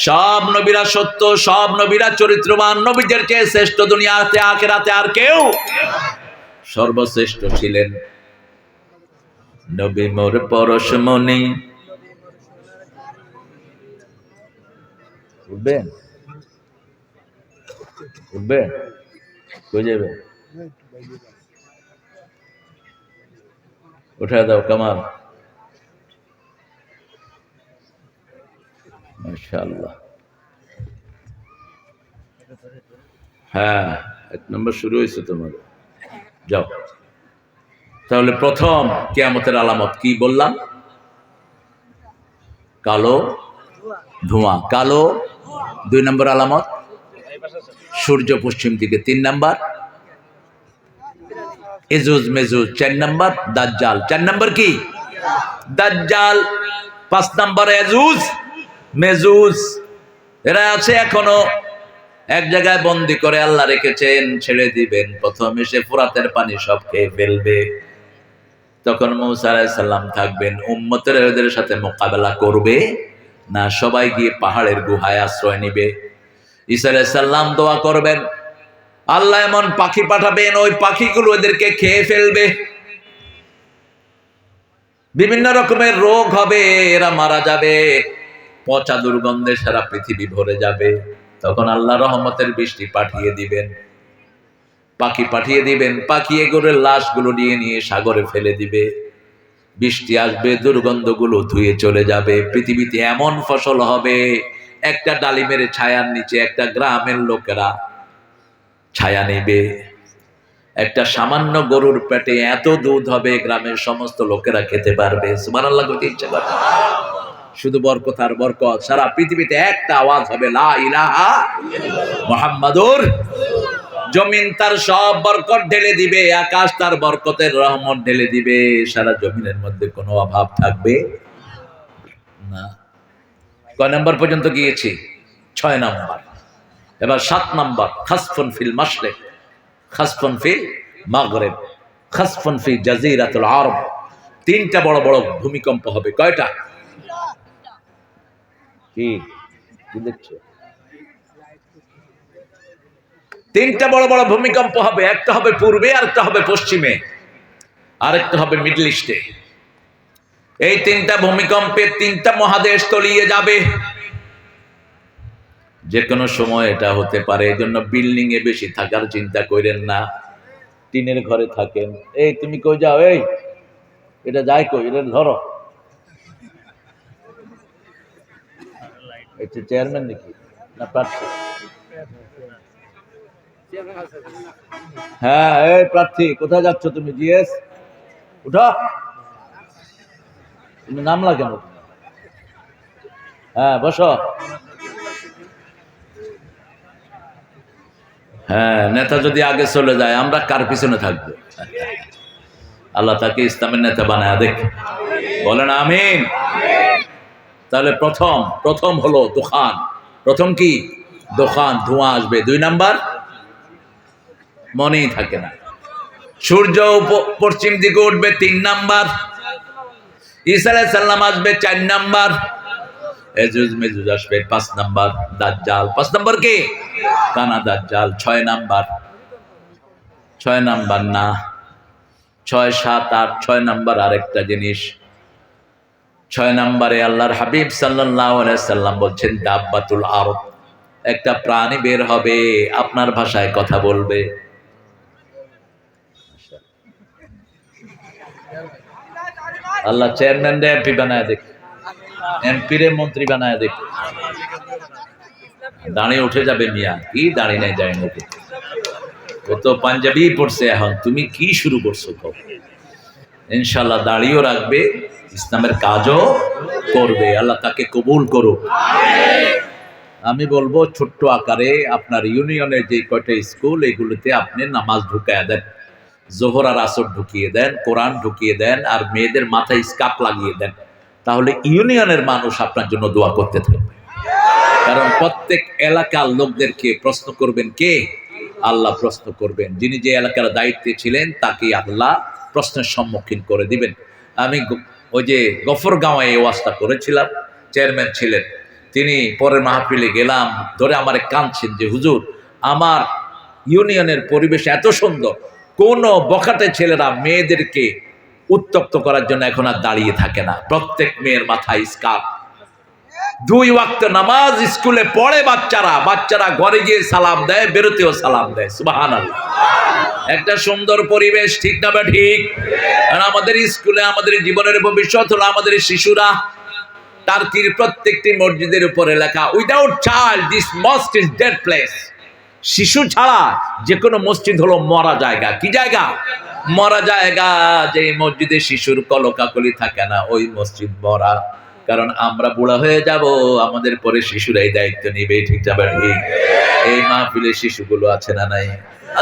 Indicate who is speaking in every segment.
Speaker 1: সব নবীরা সত্য, সব নবীরা চরিত্রবান, নবীদের চেয়ে শ্রেষ্ঠ দুনিয়াতে আখিরাতে আর কেউ সর্বশ্রেষ্ঠ ছিলেন নবী মোর পরশমণি। উঠবেন উঠবেন কই যাবে? উঠায় দাও কামাল। মাশাআল্লাহ। হ্যাঁ, 1 নম্বর শুরু হয়েছে তোমার। যাও। তাহলে প্রথম কিয়ামতের আলামত কি বললাম? কালো ধোঁয়া। কালো 2 নম্বর আলামত সূর্য পশ্চিম দিকে। 3 নম্বর এজুজ মেজুজ। 4 নম্বর দাজ্জাল। 4 নম্বর কি? দাজ্জাল। 5 নম্বর এজুজ মেজুজ। এরা আছে এখনো এক জায়গায় বন্দি করে আল্লাহ রেখেছেন, ছেড়ে দিবেন। প্রথম এসে ফোরাতের পানি সব খেয়ে ফেলবে। তখন মূসা আলাইহিস সালাম থাকবেন, উম্মতের এদের সাথে মোকাবেলা করবে না, সবাই গিয়ে পাহাড়ের গুহায় আশ্রয় নিবে। ঈসা আলাইহিস সালাম দোয়া করবেন, আল্লাহ এমন পাখি পাঠাবেন ওই পাখিগুলো এদেরকে খেয়ে ফেলবে। বিভিন্ন রকমের রোগ হবে, এরা মারা যাবে, পচা দুর্গন্ধে সারা পৃথিবী ভরে যাবে। তখন আল্লাহ রহমতের বৃষ্টি পাঠিয়ে দিবেন, পাখি পাঠিয়ে দিবেন, পাখি এগুলোর লাশগুলো নিয়ে নিয়ে সাগরে ফেলে দিবে। বৃষ্টি আসবে, দুর্গন্ধগুলো ধুয়ে চলে যাবে। পৃথিবীতে এমন ফসল হবে, একটা ডালিমের ছায়ার নিচে একটা গ্রামের লোকেরা ছায়া নেবে। একটা সামান্য গরুর পেটে এত দুধ হবে, গ্রামের সমস্ত লোকেরা খেতে পারবে। সুবহানাল্লাহ কইতে ইচ্ছা করে। শুধু বরকত আর বরকত। সারা পৃথিবীতে একটা আওয়াজ হবে, লা ইলাহা মুহাম্মাদুর। জমিন তার সব বরকত ঢেলে দিবে, আকাশ তার বরকতের রহমত ঢেলে দিবে। সারা জমিনের মধ্যে কোনো অভাব থাকবে না। কয় নম্বর পর্যন্ত গিয়েছি? 6 নম্বর। এবার 7 নম্বর, খাসফুন ফিল মাশরিক, খাসফুন ফিল মাগরিব, খাসফুন ফি জাজিরাতুল আরব। 3টা বড় বড় ভূমিকম্প হবে। কয়টা? কি দেখছো? 3টা বড় বড় ভূমিকম্প হবে। একটা হবে পূর্বে, আরেকটা হবে পশ্চিমে, আরেকটা হবে মিডল ইস্টে। এই 3টা ভূমিকম্পে 3টা মহাদেশ তলিয়ে যাবে। যে কোনো সময় এটা হতে পারে। এই জন্য বিল্ডিং এ বেশি থাকার চিন্তা করেন না, টিনের ঘরে থাকেন। এই তুমি কই যাও? এই এটা যায় কই? এটা ধরো। এটা চেয়ারম্যান নাকি না প্রার্থী? হ্যাঁ, এই প্রার্থী কোথায় যাচ্ছ তুমি? জিএস উঠো। তুমি নামলা কেন? হ্যাঁ বসো। হ্যাঁ, নেতা যদি আগে চলে যায় আমরা কার পিছনে থাকবো? আল্লাহ তাকে ইসলামের নেতা বানায় দেখ। বলেন আমিন। তাহলে প্রথম হলো দোকান। প্রথম কি? দোকান, ধোঁয়া আসবে। 2 নাম্বার মনেই থাকে না। সূর্য পশ্চিম দিকে উঠবে। 3 নাম্বার। ঈসা আলাইহিস সালাম আসবে। 4 নাম্বার। এজুজ মেজুজ আসবে। 5 নাম্বার। দাজ্জাল। 5 নাম্বার কি? কানা দাজ্জাল। 6 নাম্বার। 6 নাম্বার না, 6, 7, 8। 6 নাম্বার আরেকটা জিনিস। 6 নাম্বারে আল্লাহর হাবিব সাল্লাল্লাহু আলাইহি সাল্লাম বলছেন, দাব্বাতুল আরদ, একটা প্রাণী বের হবে, আপনার ভাষায় কথা বলবে। আল্লাহ চেয়ারম্যান রে এমপি বানায় দেখ, এমপি রে মন্ত্রী বানায় দেখ। দাঁড়িয়ে উঠে যাবে মিয়া। কি দাঁড়িয়ে নাই যায় নাকি? ও তো পাঞ্জাবি পড়ছে এখন, তুমি কি শুরু করছো? ইনশাআল্লাহ দাঁড়িয়েও রাখবে, ইসলামের কাজও করবে। আল্লাহ তাকে কবুল করুক। আমি বলবো ছোট্ট আকারে আপনার ইউনিয়নের যে কয়টা স্কুল, এগুলোতে আপনি নামাজ ঢুকায় দেন, জোহর আর আসর ঢুকিয়ে দেন, কোরআন ঢুকিয়ে দেন, আর মেয়েদের মাথায় স্কার্ফ লাগিয়ে দেন। তাহলে ইউনিয়নের মানুষ আপনার জন্য দোয়া করতে থাকবে। কারণ প্রত্যেক এলাকার লোকদেরকে প্রশ্ন করবেন কে? আল্লাহ প্রশ্ন করবেন। যিনি যে এলাকার দায়িত্বে ছিলেন তাকে আল্লাহ প্রশ্নের সম্মুখীন করে দিবেন। আমি ওই যে গফরগাঁওয়ে এই ওয়াজটা করেছিলাম, চেয়ারম্যান ছিলেন, তিনি পরের মাহফিলে গেলাম, ধরে আমার কাঁদছেন যে হুজুর, আমার ইউনিয়নের পরিবেশ এত সুন্দর, কোন বখাটে ছেলেরা মেয়েদেরকে উত্তপ্ত করার জন্য এখন আর দাঁড়িয়ে থাকে না। প্রত্যেক মেয়ের মাথায় স্কার্ফ, 2 ওয়াক্ত নামাজ স্কুলে পড়ে বাচ্চারা ঘরে গিয়ে সালাম দেয়, বেরোতেও সালাম দেয়। সুবহানাল্লাহ। একটা সুন্দর পরিবেশ, ঠিক না? ঠিক। আর আমাদের স্কুলে আমাদের জীবনের ভবিষ্যৎ হলো আমাদের শিশুরা। টার্কির প্রত্যেকটি মসজিদের উপরে লেখা, without child this mosque is dead place. শিশু ছাড়া যে কোনো মসজিদ হলো মরা জায়গা। কি জায়গা? মরা জায়গা। যে মসজিদে শিশুর কলকাকলি থাকে না, ওই মসজিদ মরা। কারণ আমরা বুড়া হয়ে যাব, আমাদের পরে শিশুরাই দায়িত্ব নিবে। ঠিক যাবে ঠিক। এই মাহফিলে শিশুগুলো আছে না নাই?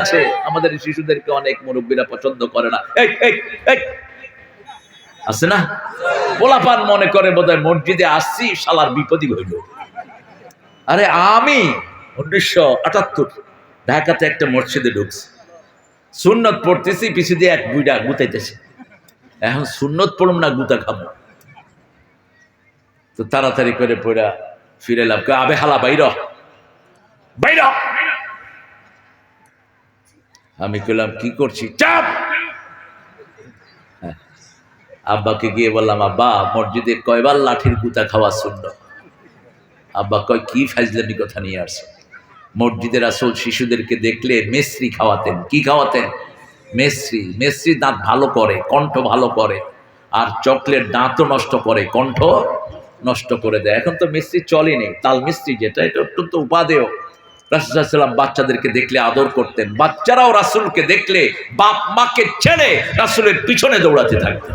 Speaker 1: আছে। আমাদের শিশুদেরকে অনেক মুরব্বীরা পছন্দ করে না। আছে না? পোলাপান মনে করে বোধহয় মসজিদে আসছি শালার বিপদই হইল। আরে আমি 1978 ঢাকাতে একটা মসজিদে ঢুকছি, সুন্নত পড়তেছি, পিছু দিয়ে এক বুইড়া গুতাইতেছে। এখন সুন্নত পড়ুম না গুতা খাবো, তো তাড়াতাড়ি করে পড়া ফিরে এলাম। আবে হালা বাইর বাইর। আমি কইলাম কি করছি? চাপ। আব্বাকে গিয়ে বললাম, আব্বা মসজিদে কয়বার লাঠির গুতা খাওয়া শূন্য? আব্বা কয় কি ফাজলামি কথা নিয়ে আসছে। মসজিদের রাসূল শিশুদেরকে দেখলে মেসরি খাওয়াতেন। কি খাওয়াতেন? মেসরি। মেসরি দাঁত ভালো করে, কণ্ঠ ভালো করে। আর চকলেট দাঁতও নষ্ট করে, কণ্ঠ নষ্ট করে দেয়। এখন তো মিস্ত্রি চলেনি, তাল মিস্ত্রি যেটা, এটা অত্যন্ত উপাদেয়। রাসূল সাল্লাল্লাহু আলাইহি ওয়াসাল্লাম বাচ্চাদেরকে দেখলে আদর করতেন। বাচ্চারাও রাসূলকে দেখলে বাপ মাকে ছেড়ে রাসূলের পিছনে দৌড়াতে থাকতেন।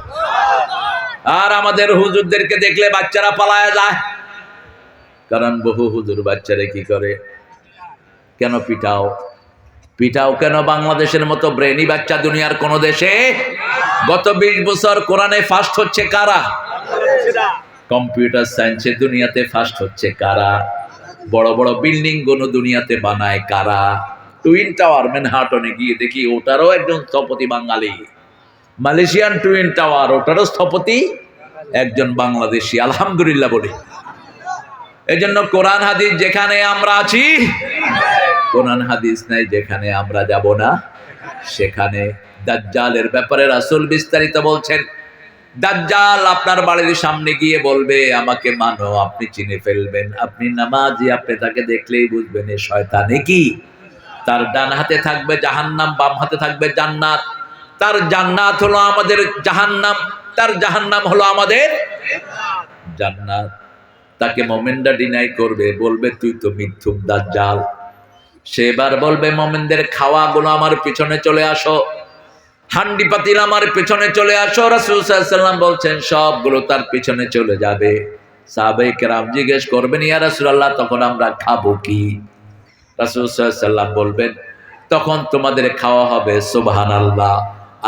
Speaker 1: আর আমাদের হুজুরদেরকে দেখলে বাচ্চারা পালায়া যায়। কারণ বহু হুজুর বাচ্চারা কি করে? কেন পিটাও? পিটাও কেন? বাংলাদেশের মতো ব্রেনি বাচ্চা দুনিয়ার কোন দেশে। গত 20 বছর কোরআনে ফার্স্ট হচ্ছে কারা? কম্পিউটার সায়েন্সে দুনিয়াতে ফার্স্ট হচ্ছে কারা? বড় বড় বিল্ডিং গুলো দুনিয়াতে বানায় কারা? টুইন টাওয়ার ম্যানহাটনে গিয়ে দেখি ওটারও একজন স্থপতি বাঙালি। মালয়েশিয়ান টুইন টাওয়ার, ওটারও স্থপতি একজন বাংলাদেশি। আলহামদুলিল্লাহ বলি। এজন্য কোরআন হাদিস যেখানে আমরা আছি, কোরআন হাদিস নাই যেখানে আমরা যাব না সেখানে। দাজ্জালের ব্যাপারে রাসূল বিস্তারিত বলছেন। দাজ্জাল আপনার বাড়ির সামনে গিয়ে বলবে, আমাকে মানো, আপনি চিনে ফেলবেন। আপনি নামাজি, আপনি তাকে দেখলেই বুঝবেন এ শয়তান। কি? তার ডান হাতে থাকবে জাহান্নাম, বাম হাতে থাকবে জান্নাত। তার জান্নাত হলো আমাদের জাহান্নাম, তার জাহান্নাম হলো আমাদের জান্নাত। তাকে মুমিনরা ডিনাই করবে, বলবে তুই তো মিথ্যুক দাজ্জাল। সেবার বলবে, মুমিনদের খাওয়াগুলো আমার পিছনে চলে আসো, হান্ডি পাতিল আমার পিছনে চলে আসো। রাসূল সাল্লাল্লাহু আলাইহি ওয়াসাল্লাম বলছেন সবগুলো তার পিছনে চলে যাবে। সাহাবায়ে কেরাম জিজ্ঞেস করবেন, ইয়া রাসূলুল্লাহ তখন আমরা খাবো কি? রাসূল সাল্লাল্লাহু আলাইহি ওয়াসাল্লাম বলবেন, তখন তোমাদের খাওয়া হবে সুবহানাল্লাহ,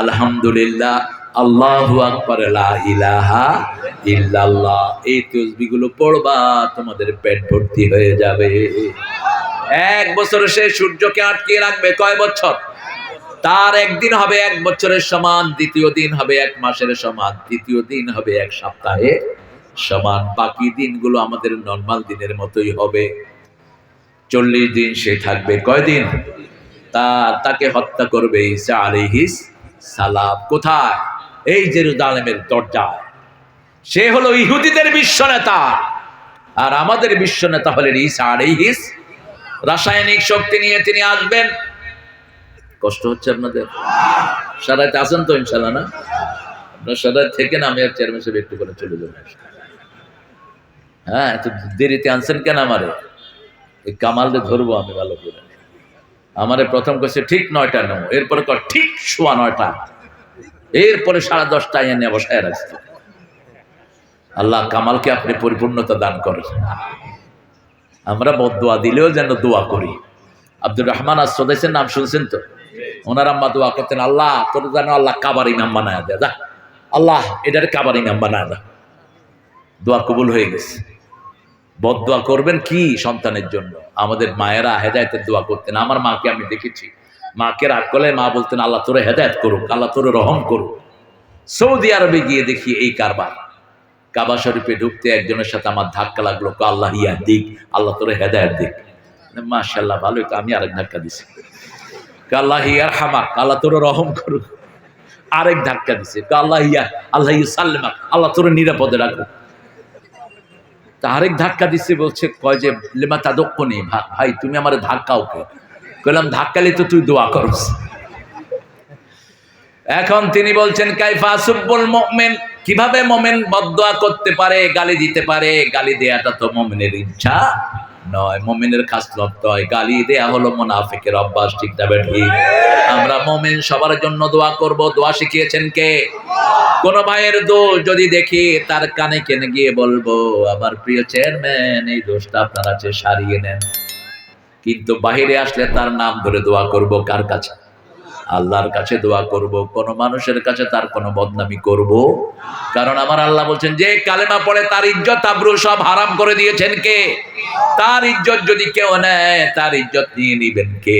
Speaker 1: আলহামদুলিল্লাহ, আল্লাহু আকবার, লা ইলাহা ইল্লাল্লাহ। এই তাসবিহগুলো পড়বা, তোমাদের পেট ভর্তি হয়ে যাবে। 1 বছর সে সূর্যকে আটকিয়ে রাখবে। কয় বছর? তার একদিন হবে 1 বছরের সমান, দ্বিতীয় দিন হবে 1 মাসের সমান, তৃতীয় দিন হবে 1 সপ্তাহের সমান। বাকি দিনগুলো আমাদের নরমাল দিনের মতোই হবে। 40 দিন সে থাকবে। কয়দিন? তাকে হত্যা করবে ঈসা আলাইহিস সালাম। কোথায়? এই জেরুজালেমের দরজায়। সে হলো ইহুদিদের বিশ্ব নেতা, আর আমাদের বিশ্ব নেতা হলেন ঈসা আলাইহিস। রাসায়নিক শক্তি নিয়ে তিনি আসবেন। কষ্ট হচ্ছে আপনাদের? সারাইতে আসেন তো ইনশাল্লাহ না? আপনার সারাই থেকে না, আমি আর চেয়ারম্যান সাহেব একটু করে চলে যাবো। হ্যাঁ, এত দেরিতে আনছেন কেন আমারে? এই কামালদের ধরবো আমি ভালো করে। আমারে প্রথম কাছে ঠিক 9টা নেবো, এরপরে ঠিক 9:15, এরপরে 10:30 এনে বসায় রাখছে। আল্লাহ কামালকে আপনি পরিপূর্ণতা দান করেন। আমরা বদদোয়া দিলেও যেন দোয়া করি। আব্দুর রহমান আসসাদাইসের নাম শুনছেন তো? ওনার আম্মা দোয়া করতেন, আল্লাহ তোর যেন আল্লাহ কাবার ইমাম বানায় দেয়। যা আল্লাহ এটার কাবার ইমাম বানায় দেয়। দোয়া কবুল হয়ে গেছে। বদদোয়া করবেন কি সন্তানের জন্য? আমাদের মায়েরা হেদায়েতের দোয়া করতেন। আমার মাকে আমি দেখেছি, মাকে রাগ করলে মা বলতেন আল্লাহ তোরে হেদায়েত করুক, আল্লাহ তোরে রহম করুক। সৌদি আরবে গিয়ে দেখি এই কারবার। কাবা শরীফে ঢুকতে একজনের সাথে আমার ধাক্কা লাগলো, আল্লাহ ইয়া দিক, আল্লাহ তোরে হেদায়েত দিক। মাশাআল্লাহ, ভালোই তো, আমি আরেক ধাক্কা দিছি, আল্লাহ ইয়ার হামাক, আল্লাহ তোর রহম করুক। আরেক ধাক্কা দিছে, আল্লাহ ইয়া সাল্লামাক, আল্লাহ তোর নিরাপদে রাখুক। তা আরেক ধাক্কা দিচ্ছে, বলছে কয় যে লেমা তাদক্কনি, ভাই তুমি আমার ধাক্কাও কে? কইলাম ধাক্কালি তো তুই দোয়া করস। এখন তিনি বলছেন কাইফা সুব্বুল মুমিন, কিভাবে মুমিন বদদোয়া করতে পারে, গালি দিতে পারে? গালি দেয়াটা তো মুমিনের ইচ্ছা নয়, মুমিনের খাসলত নয়, গালি দেয়া হলো মুনাফিকের অভ্যাস। ঠিক না বেঠি? আমরা মুমিন সবার জন্য দোয়া করব। দোয়া শিখিয়েছেন কে? কোন ভাইয়ের দোষ যদি দেখি তার কানে কেনে গিয়ে বলবো, আমার প্রিয় চেয়ারম্যান এই দোষটা আপনার আছে, সারিয়ে নেন। কিন্তু বাহিরে আসলে তার নাম ধরে দোয়া করব। কার কাছে? আল্লাহর কাছে দোয়া করব। কোন মানুষের কাছে তার কোনো বদনামি করব? কারণ আমার আল্লাহ বলছেন যে কালেমা পড়ে তার ইজ্জত আবরু সব হারাম করে দিয়েছেন কে? তার ইজ্জত যদি কেউ নেয়, তার ইজ্জত নিয়ে নিবেন কে?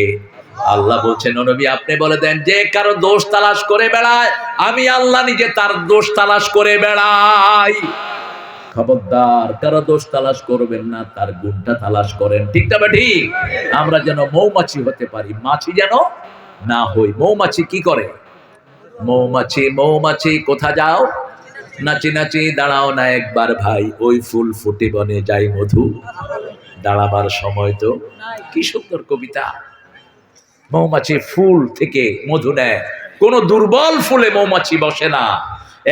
Speaker 1: আল্লাহ বলছেন ও নবী আপনি বলে দেন, যে কারো দোষ তালাশ করে বেড়ায়, আমি আল্লাহ নিজে তার দোষ তালাশ করে বেড়াই। খবরদার, কারো দোষ তালাশ করবেন না, তার গুণটা তালাশ করেন। ঠিক না ঠিক? আমরা যেন মৌমাছি হতে পারি, মাছি যেন না হই। মৌমাছি কি করে? মৌমাছি কোথা যাও? নাচি নাচি দাঁড়াও না একবার ভাই, ওই ফুল ফুটে বনে যাই মধু, দাঁড়াবার সময় তো। কি সুন্দর কবিতা! মৌমাছি ফুল থেকে মধু নেয়, কোন দুর্বল ফুলে মৌমাছি বসে না।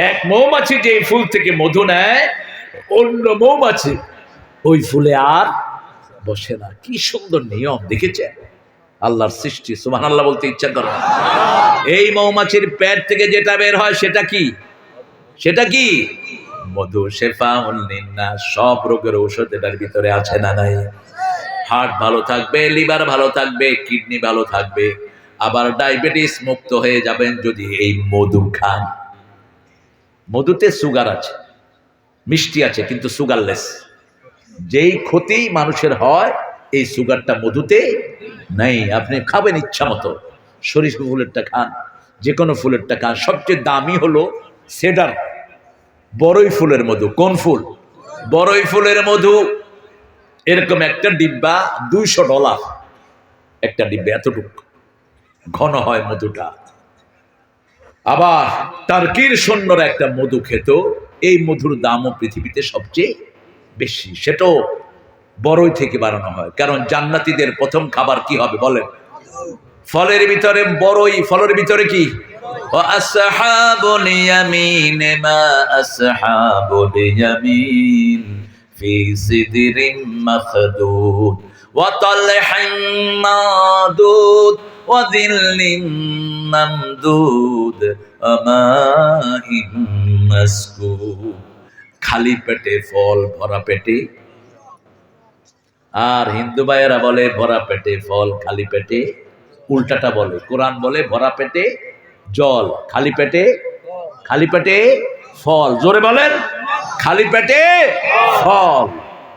Speaker 1: এক মৌমাছি যে ফুল থেকে মধু নেয়, অন্য মৌমাছি ওই ফুলে আর বসে না। কি সুন্দর নিয়ম দেখেছেন আল্লাহর সৃষ্টি। সুবহানাল্লাহ বলতে ইচ্ছা করে। এই মৌমাছির পেট থেকে যেটা বের হয় সেটা কি? সেটা কি? মধু। শেফাউন লিন্নাস, সব রোগের ঔষধ এটার ভিতরে আছে না নাই? হার্ট ভালো থাকবে, লিভার ভালো থাকবে, কিডনি ভালো থাকবে, আবার ডায়াবেটিস মুক্ত হয়ে যাবেন যদি এই মধু খান। মধুতে সুগার আছে, মিষ্টি আছে, কিন্তু সুগারলেস। যেই ক্ষতি মানুষের হয় এই সুগারটা মধুতে নাই। আপনি খাবেন ইচ্ছা মতো, সরিষা ফুলেরটা খান, যে কোনো ফুলেরটা খান। সবচেয়ে দামি হলো সেডার, বড়ই ফুলের মধু। কোন ফুল? বড়ই ফুলের মধু। এরকম একটা ডিব্বা $200, একটা ডিব্বা এতটুকু ঘন হয় মধুটা। আবার টার্কির সৈন্যরা একটা মধু খেত, এই মধুর দামও পৃথিবীতে সবচেয়ে বেশি, সেটাও বড়ই থেকে বানানো হয়। কারণ জান্নাতীদের প্রথম খাবার কি হবে বলেন? ফলের ভিতরে বড়ই। ফলের ভিতরে কি? আসহাবুল ইয়ামিন মা আসহাবুল ইয়ামিন ফি সিদরিম মাখদুদ ওয়া তালহিম মাদুদ ওয়া যিল্লিম মামদুদ আমাইম মাসকুব। খালি পেটে ফল, ভরা পেটে। আর হিন্দু ভাইয়েরা বলে ভরা পেটে ফল, খালি পেটে। উল্টাটা বলে। কোরআন বলে ভরা পেটে জল, খালি পেটে ফল। জোরে বলেন, খালি পেটে ফল।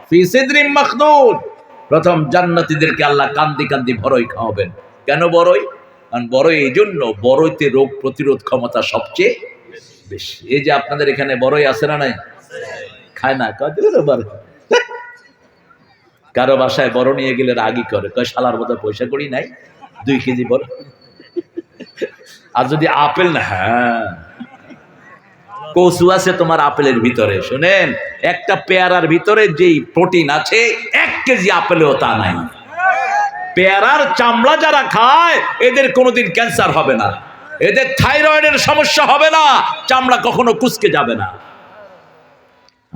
Speaker 1: ফি সিদরিম মাখদুদ। প্রথম জান্নাতীদেরকে আল্লাহ কান্দি কান্দি বড়ই খাওয়াবেন। কেন বড়ই? কারণ বড়ই এই জন্য, বড়ইতে রোগ প্রতিরোধ ক্ষমতা সবচেয়ে বেশি। এই যে আপনাদের এখানে বড়ই আছে না নাই? খায় না, কারো বাসায় বড় নিয়ে গেলে রাগি করে, কয় শালার মতো পয়সা করি নাই, 2 কেজি বড়। আর যদি আপেল না, হ্যাঁ কচু আছে তোমার আপেলের ভিতরে। শোনেন, একটা পেয়ারার ভিতরে যেই প্রোটিন আছে 1 কেজি আপেলেও তা নাই। পেয়ারার চামড়া যারা খায় এদের কোনোদিন ক্যান্সার হবে না, এদের থাইরয়েডের সমস্যা হবে না, চামড়া কখনো কুচকে যাবে না।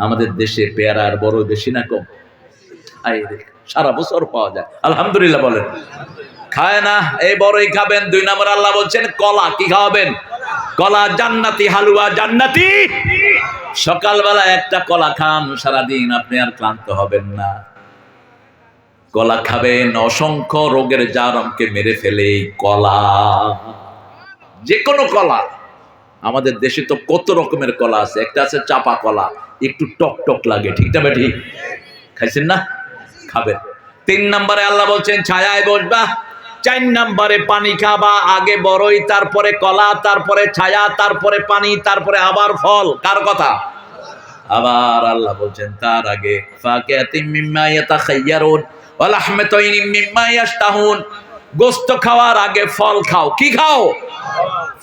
Speaker 1: আমাদের দেশে পেয়ারার বড় বেশি না কম? সারা বছর পাওয়া যায়, আলহামদুলিল্লাহ বলেন। খায় না, এই বড়ই খাবেন। 2 নম্বর আল্লাহ বলছেন কলা। কি খাওয়াবেন? কলা। জান্নাতি হালুয়া, জান্নাতি। সকালবেলা একটা কলা খান, সারাদিন আপনি আর ক্লান্ত হবেন না। কলা খাবেন, অসংখ্য রোগের জারমকে মেরে ফেলে কলা। যে কোনো কলা। আমাদের দেশে তো কত রকমের কলা আছে। একটা আছে চাপা কলা, একটু টক টক লাগে। ঠিক না ঠিক? খাইছেন না? খাবেন। 3 নম্বরে আল্লাহ বলছেন ছায়ায় বসবা। 4 নম্বরে পানি খাবা। আগে বড়ই, তারপরে কলা, তারপরে ছায়া, তারপরে পানি, তারপরে আবার ফল। কার কথা? আবার আল্লাহ বলছেন তার আগে ফাকিহাতিম মিম্মা ইয়াতাখায়্যারুন ওয়া লাহমি তায়রিম মিম্মা ইয়াশতাহুন, গোশত খাওয়ার আগে ফল খাও। কি খাও?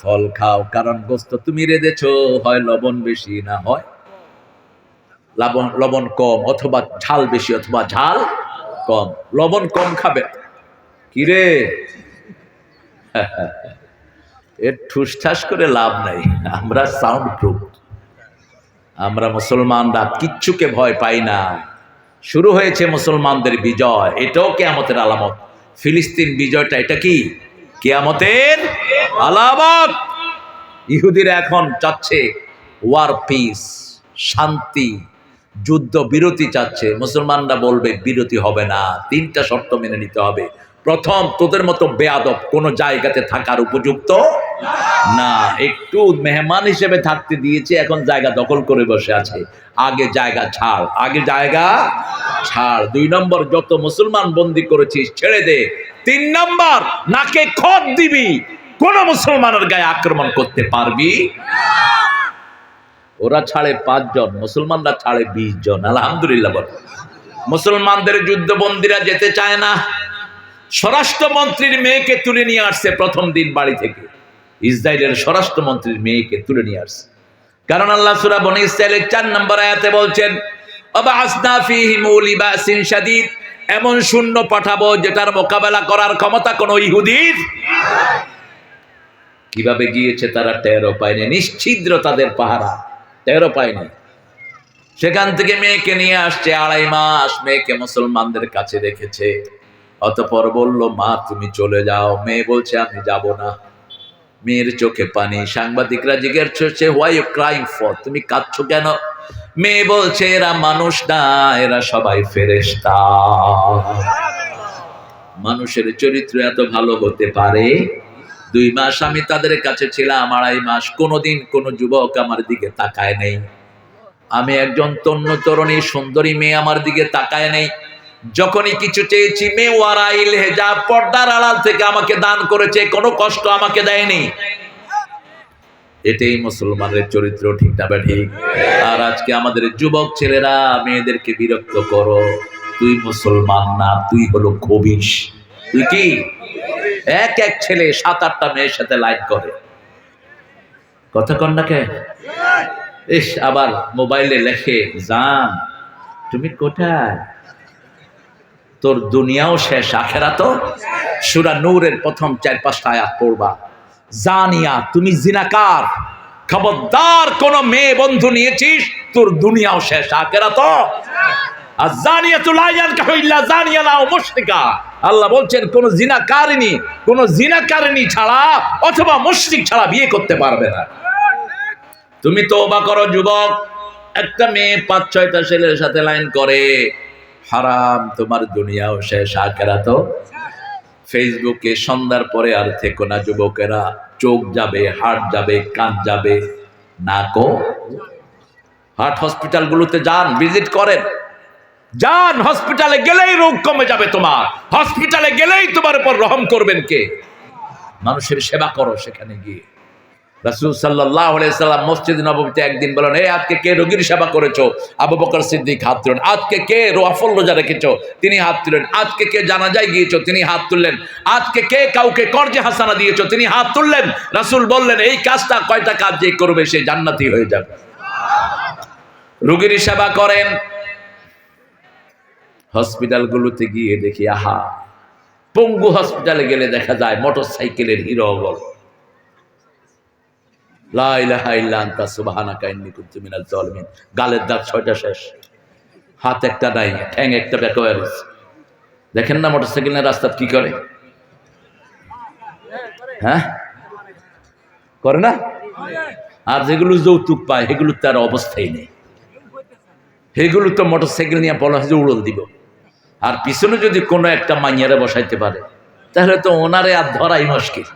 Speaker 1: ফল খাও, কারণ গোশত তুমি রেঁধেছো, হয় লবণ বেশি না হয় লবণ কম, অথবা ঝাল বেশি অথবা ঝাল কম। লবণ কম খাবে। কিরে এর ঠুসঠাস করে লাভ নাই, আমরা সাউন্ড প্রুফ। আমরা মুসলমানরা কিচ্ছুকে ভয় পাই না। শুরু হয়েছে মুসলমানদের বিজয়, এটাও কিয়ামতের আলামত। ফিলিস্তিন বিজয়টা এটা কি? কিয়ামতের আলামত। ইহুদিরা এখন চাচ্ছে ওয়ার পিস, শান্তি, যুদ্ধ বিরতি চাচ্ছে। মুসলমানরা বলবে বিরতি হবে না, 3টা শর্ত মেনে নিতে হবে। প্রথম, তোদের মতো বেয়াদব কোন জায়গাতে থাকার উপযুক্ত না। একটু মেহমান হিসেবে থাকতে দিয়েছে, এখন জায়গা দখল করে বসে আছে। আগে জায়গা ছাড়, আগে জায়গা ছাড়। 2 নম্বর, যত মুসলমান বন্দী করেছিস ছেড়ে দে। 3 নম্বর, নাকে খত দিবি, কোন মুসলমানের গায়ে আক্রমণ করতে পারবি। ওরা ছাড়ে 5 জন, মুসলমানরা ছাড়ে 20 জন। আলহামদুলিল্লাহ বল। মুসলমানদের যুদ্ধবন্দীরা যেতে চায় না। স্বরাষ্ট্রমন্ত্রীর মেয়েকে তুলে নিয়ে আসছে প্রথম দিন বাড়ি থেকে। ইসরায়েলের স্বরাষ্ট্রমন্ত্রীর মেয়েকে তুলে নিয়ে আসছে, কারণ আল্লাহ সূরা বনী ইসরাঈলের 4 নম্বর আয়াতে বলছেন ওয়াবাসনা ফীহিম লিবাসিন শাদীদ, এমন সৈন্য পাঠাবো যেটার মোকাবেলা করার ক্ষমতা কোনো ইহুদির। কিভাবে গিয়েছে তারা টেরও পায়নি, নিশ্ছিদ্র তাদের পাহারা, টেরও পায়নি। সেখান থেকে মেয়েকে নিয়ে আসছে, 2.5 মাস মেয়েকে মুসলমানদের কাছে রেখেছে। অতঃপর বলল, মা তুমি চলে যাও। মেয়ে বলছে আমি যাব না। মেয়ের চোখে পানি। সাংবাদিকরা জিজ্ঞেস করছে হোয়াই ইউ ক্রাইং ফর, তুমি কাঁদছো কেন? মেয়ে বলছে এরা মানুষ না, এরা সবাই ফেরেশতা। মানুষের চরিত্র এত ভালো হতে পারে? 2 মাস আমি তাদের কাছে ছিলাম, 2.5 মাস কোনোদিন কোন যুবক আমার দিকে তাকায় নেই। আমি একজন তরুণ তরুণী সুন্দরী মেয়ে আমার দিকে তাকায় নেই। যখনই কিছু চেয়েছি মেয়ে ওয়ারাইল হেজাব, পর্দার আড়াল থেকে আমাকে দান করেছে, কোনো কষ্ট আমাকে দেয়নি। এটাই মুসলমানের চরিত্র, ঠিক না ঠিক? আর আজকে আমাদের যুবক ছেলেরা মেয়েদেরকে বিরক্ত করো, তুই মুসলমান না, তুই হলো খবিশ। তুই কি? এক ছেলে 7-8টা মেয়ের সাথে লাইন করে, কথা কন না কে? ইস, আবার মোবাইলে লেখে জান তুমি কোথায়, তোর দুনিয়াও শেষ আখেরাতও। সূরা নূরের প্রথম 4-5টা আয়াত পড়বা। জানিয়া, তুমি জিনাকার, খবরদার কোন মেয়ে বন্ধু নিয়েছিস, তোর দুনিয়াও শেষ আখেরাতও। আর জানিয়াতু লা ইয়ানকাহু ইল্লা জানিয়া আও মুশরিকা। আল্লাহ বলছেন কোন জিনাকারিনী ছাড়া অথবা মুশরিক ছাড়া বিয়ে করতে পারবে না। তুমি তওবা করো যুবক। একটা মেয়ে 5-6টা ছেলের সাথে লাইন করে, হারাম, তোমার দুনিয়াও শেষ আখেরাতও। ফেসবুকে সন্ধ্যার পরে আর থেকো না যুবকেরা, চোখ যাবে, হার্ট যাবে, কান যাবে, নাকও। হার্ট হসপিটালগুলোতে যান, ভিজিট করেন, যান। হসপিটালে গেলেই রোগ কমে যাবে তোমার। হসপিটালে গেলেই তোমার উপর রহম করবেন কে? মানুষের সেবা করো সেখানে গিয়ে। রাসূল সাল্লাল্লাহু আলাইহি সাল্লাম মসজিদ নববীতে একদিন বলেন, এই আজকে কে রোগীর সেবা করেছো? আবু বকর সিদ্দিক হাত তুলেন। আজকে কে নফল রোজা রেখেছো? তিনি হাত তুলেন। আজকে কে জানাজায় গিয়েছো? তিনি হাত তুললেন। আজকে কে কাউকে কর্জে হাসানা দিয়েছো? তিনি হাত তুললেন। রাসূল বললেন, এই কাজটা কয়টা কাজ যে করবে সে জান্নাতি হয়ে যাবে। রোগীর সেবা করেন। হসপিটালগুলোতে গিয়ে দেখি, আহা, পঙ্গু হসপিটালে গেলে দেখা যায় মোটরসাইকেলের হিরো বল, লা ইলাহা ইল্লা আনতা সুবহানাকা ইন্নী কুনতু মিনাজ জালিমিন। গালের দাঁত 6টা শেষ, হাত একটা নাই, ঠ্যাং একটা বেঁকা হয়ে গেছে। দেখেন না মোটরসাইকেল নিয়ে রাস্তা কি করে? হ্যাঁ, করে না? আর যেগুলো যৌতুক পায় সেগুলোর তার অবস্থাই নেই। সেগুলো তো মোটরসাইকেল নিয়ে বলা হয় যে উড়ল দিব। আর পিছনে যদি কোনো একটা মাইয়ারে বসাইতে পারে তাহলে তো ওনারে আর ধরাই মুশকিল।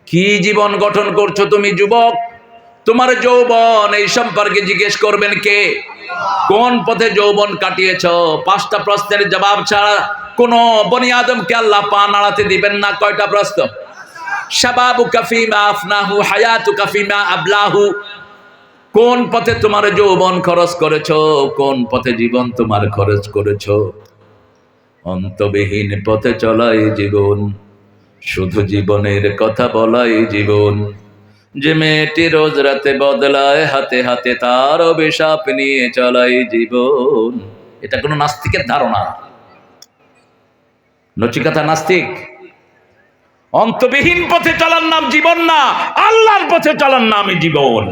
Speaker 1: কি জীবন গঠন করছো তুমি যুবক? তোমার যৌবন এই সম্পর্কে জিজ্ঞেস করবেন কে? কোন পথে যৌবন কাটিয়েছ? 5টা প্রশ্নের জবাব ছাড়া কোন বনি আদমকে আল্লাহ পা নাড়াতে দিবেন না। কয়টা প্রশ্ন? শাবাবুকা ফীমা আফনাহু, হায়াতুকা ফীমা আবলাহু। কোন পথে তোমার যৌবন খরচ করেছো, কোন পথে জীবন তোমার খরচ করেছো? অন্তবিহীন পথে চলাই জীবন, শুধু জীবনের কথা বলাই জীবন। যে মেয়েটি রোজ রাতে বদলায় হাতে হাতে, তার অভিশাপ নিয়ে চলাই জীবন। এটা কোনো নাস্তিকের ধারণা? নচিকেতা নাস্তিক? অন্তবিহীন পথে চলার নাম জীবন না, আল্লাহর পথে চলার নামই জীবন।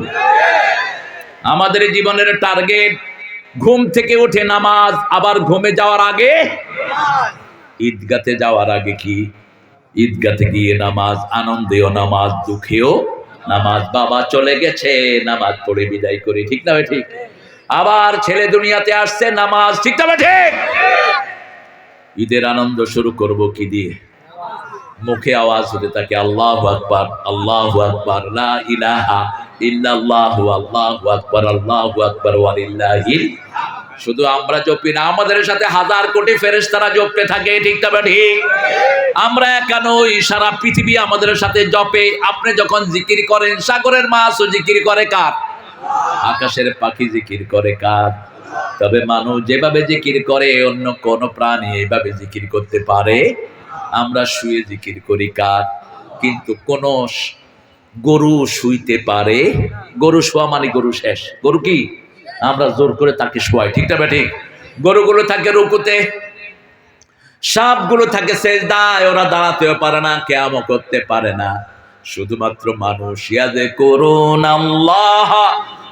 Speaker 1: আমাদের জীবনের টার্গেট ঘুম থেকে উঠে নামাজ, আবার ঘুমে যাওয়ার আগে ঈদগাতে যাওয়ার আগে কি? ঈদগাতে গিয়ে নামাজ, আনন্দেও নামাজ, দুঃখেও নামাজ। বাবা চলে গেছে, নামাজ পড়ে বিদায় করি, ঠিক না ঠিক? আবার ছেলে দুনিয়াতে আসছে, নামাজ, ঠিক না ঠিক? ঈদের আনন্দ শুরু করব কি দিয়ে? মুখে আওয়াজ হতে থাকে আল্লাহু আকবার, আল্লাহু আকবার, লা ইলাহা ইল্লাল্লাহু, আল্লাহু আকবার, আল্লাহু আকবার, ওয়া লিল্লাহিল। শুধু আমরা জপি না, আমাদের সাথে হাজার কোটি ফেরেশতারা জপতে থাকে, ঠিক না ঠিক? আমরা একা নই, সারা পৃথিবী আমাদের সাথে জপে। আপনি যখন জিকির করেন, সাগরের মাছও জিকির করে কার? আকাশের পাখি জিকির করে কার? তবে মানুষ যেভাবে জিকির করে, অন্য কোন প্রাণী এইভাবে জিকির করতে পারে? আমরা শুয়ে জিকির করি কার? কিন্তু কোন গরু শুইতে পারে? গরু শোয়া মানে গরু শেষ। গরু কি? আমরা জোর করে তাকে শোয়াই, ঠিক না ঠিক? গরুগুলো থাকে রুকুতে, সাপগুলো থাকে সেজদায়, ওরা দাঁড়াতেও পারে না, কিয়ামও করতে পারে না। শুধুমাত্র মানুষ ইয়াদে করুন আল্লাহ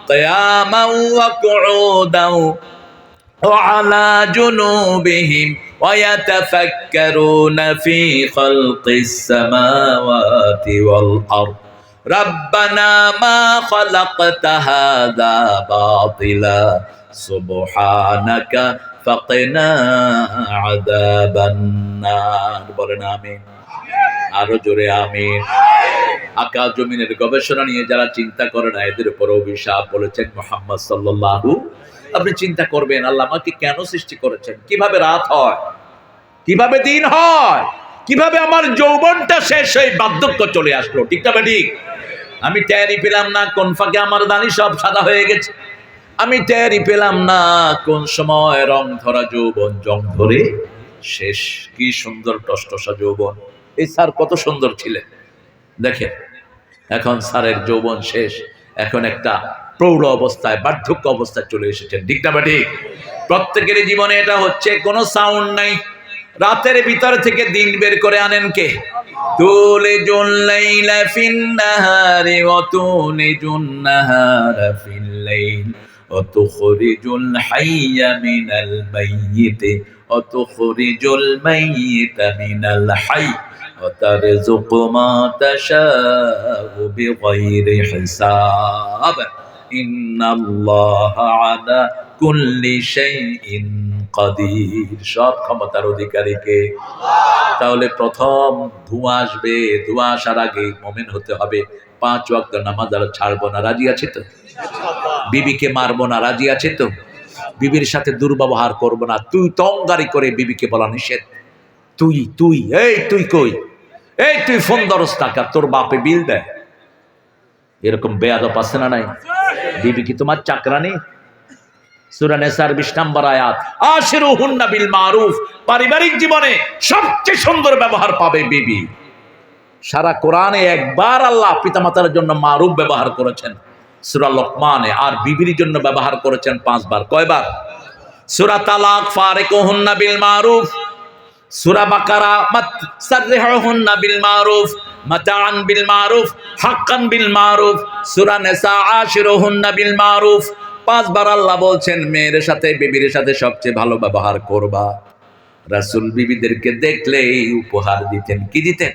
Speaker 1: কিয়ামান ওয়া কুউদান ওয়া আলা জুনুবিহিম ওয়া ইয়াতাফাক্কারুনা ফি খালকিস সামাওয়াতি ওয়াল আরদ রাব্বানা মা খালাকতা হাযা বাতিলা সুবহানাকা ফাকিনা আযাবান নার। বলেন আমিন। আরো জোরে আমিন। আকাশ জমিনের গবেষণা নিয়ে যারা চিন্তা করে না, এদের উপর অভিশাপ। বলেছেন মুহাম্মদ সাল্লাল্লাহু। আপনি চিন্তা করবেন, আল্লাহ আমাকে কেন সৃষ্টি করেছেন? কিভাবে রাত হয়, কিভাবে দিন হয়, কিভাবে আমার যৌবনটা শেষ হয়ে বার্ধক্য চলে আসলো, ঠিক না ঠিক? আমি টেরই পেলাম না কোন ফাঁকে আমার দাড়ি সব সাদা হয়ে গেছে। আমি টেরই পেলাম না কোন সময় রং ধরা যৌবন জং ধরে শেষ। কি সুন্দর টসটসা যৌবন! এই স্যার কত সুন্দর ছিলেন, দেখেন এখন স্যারের যৌবন শেষ। এখন একটা প্রৌঢ় অবস্থায়, বার্ধক্য অবস্থায় চলে এসেছেন, ঠিক না ঠিক? প্রত্যেকের জীবনে এটা হচ্ছে। কোনো সাউন্ড নাই। রাতের ভিতর থেকে দিন বের করে আনেন কে? তুলিজুল লাইলা ফিন নাহারি ওয়া তুলিজুন নাহারা ফিল লাইল ওয়া তুখরিজুল হাইয়া মিনাল মাইয়িতি ওয়া তুখরিজুল মাইয়িতা মিনাল হাইয়্যি ওয়া তারযুকু মা তাশাউ বিগাইরি হিসাব ইন্নাল্লাহা আলা কুল্লি শাইইন কাদির। সব ক্ষমতার অধিকারী কে? তাহলে প্রথম ধোঁয়া আসবে, ধোঁয়া আসার আগে মুমিন হতে হবে। 5 ওয়াক্ত নামাজ আর ছাড়বো না, রাজি আছে তো? বিবিকে মারবো না, রাজি আছে তো? বিবির সাথে দুর্ব্যবহার করবো না। তুই তঙ্গারি করে বিবিকে বলা নিষেধ। তুই তুই এই তুই কই? এই তুই ফোন দরস টাকা, তোর বাপে বিল দেয়। এরকম বেয়াদব আছে না নাই? বিবি কি তোমার চাকরানি? সূরা নিসার 20 নম্বর আয়াত, আশিরুহুন্না বিল মারুফ। পারিবারিক জীবনে সবচেয়ে সুন্দর ব্যবহার পাবে বিবি। সারা কোরআনে একবার আল্লাহ পিতামাতার জন্য মারুফ ব্যবহার করেছেন সূরা লোকমানে, আর বিবির জন্য ব্যবহার করেছেন 5 বার। কয়বার? সূরা তালাক ফারিকুহুন্না বিল মারুফ, সূরা বাকারা সাররিহুন্না বিল মারুফ, মাতাআন বিল মারুফ, হাক্কান বিল মারুফ, সূরা নিসা আশিরুহুন্না বিল মারুফ। 5 বার আল্লাহ বলছেন মেয়ের সাথে, বিবির সাথে সবচেয়ে ভালো ব্যবহার করবা। রাসূল বিবিদেরকে দেখলেই উপহার দিতেন। কি দিতেন?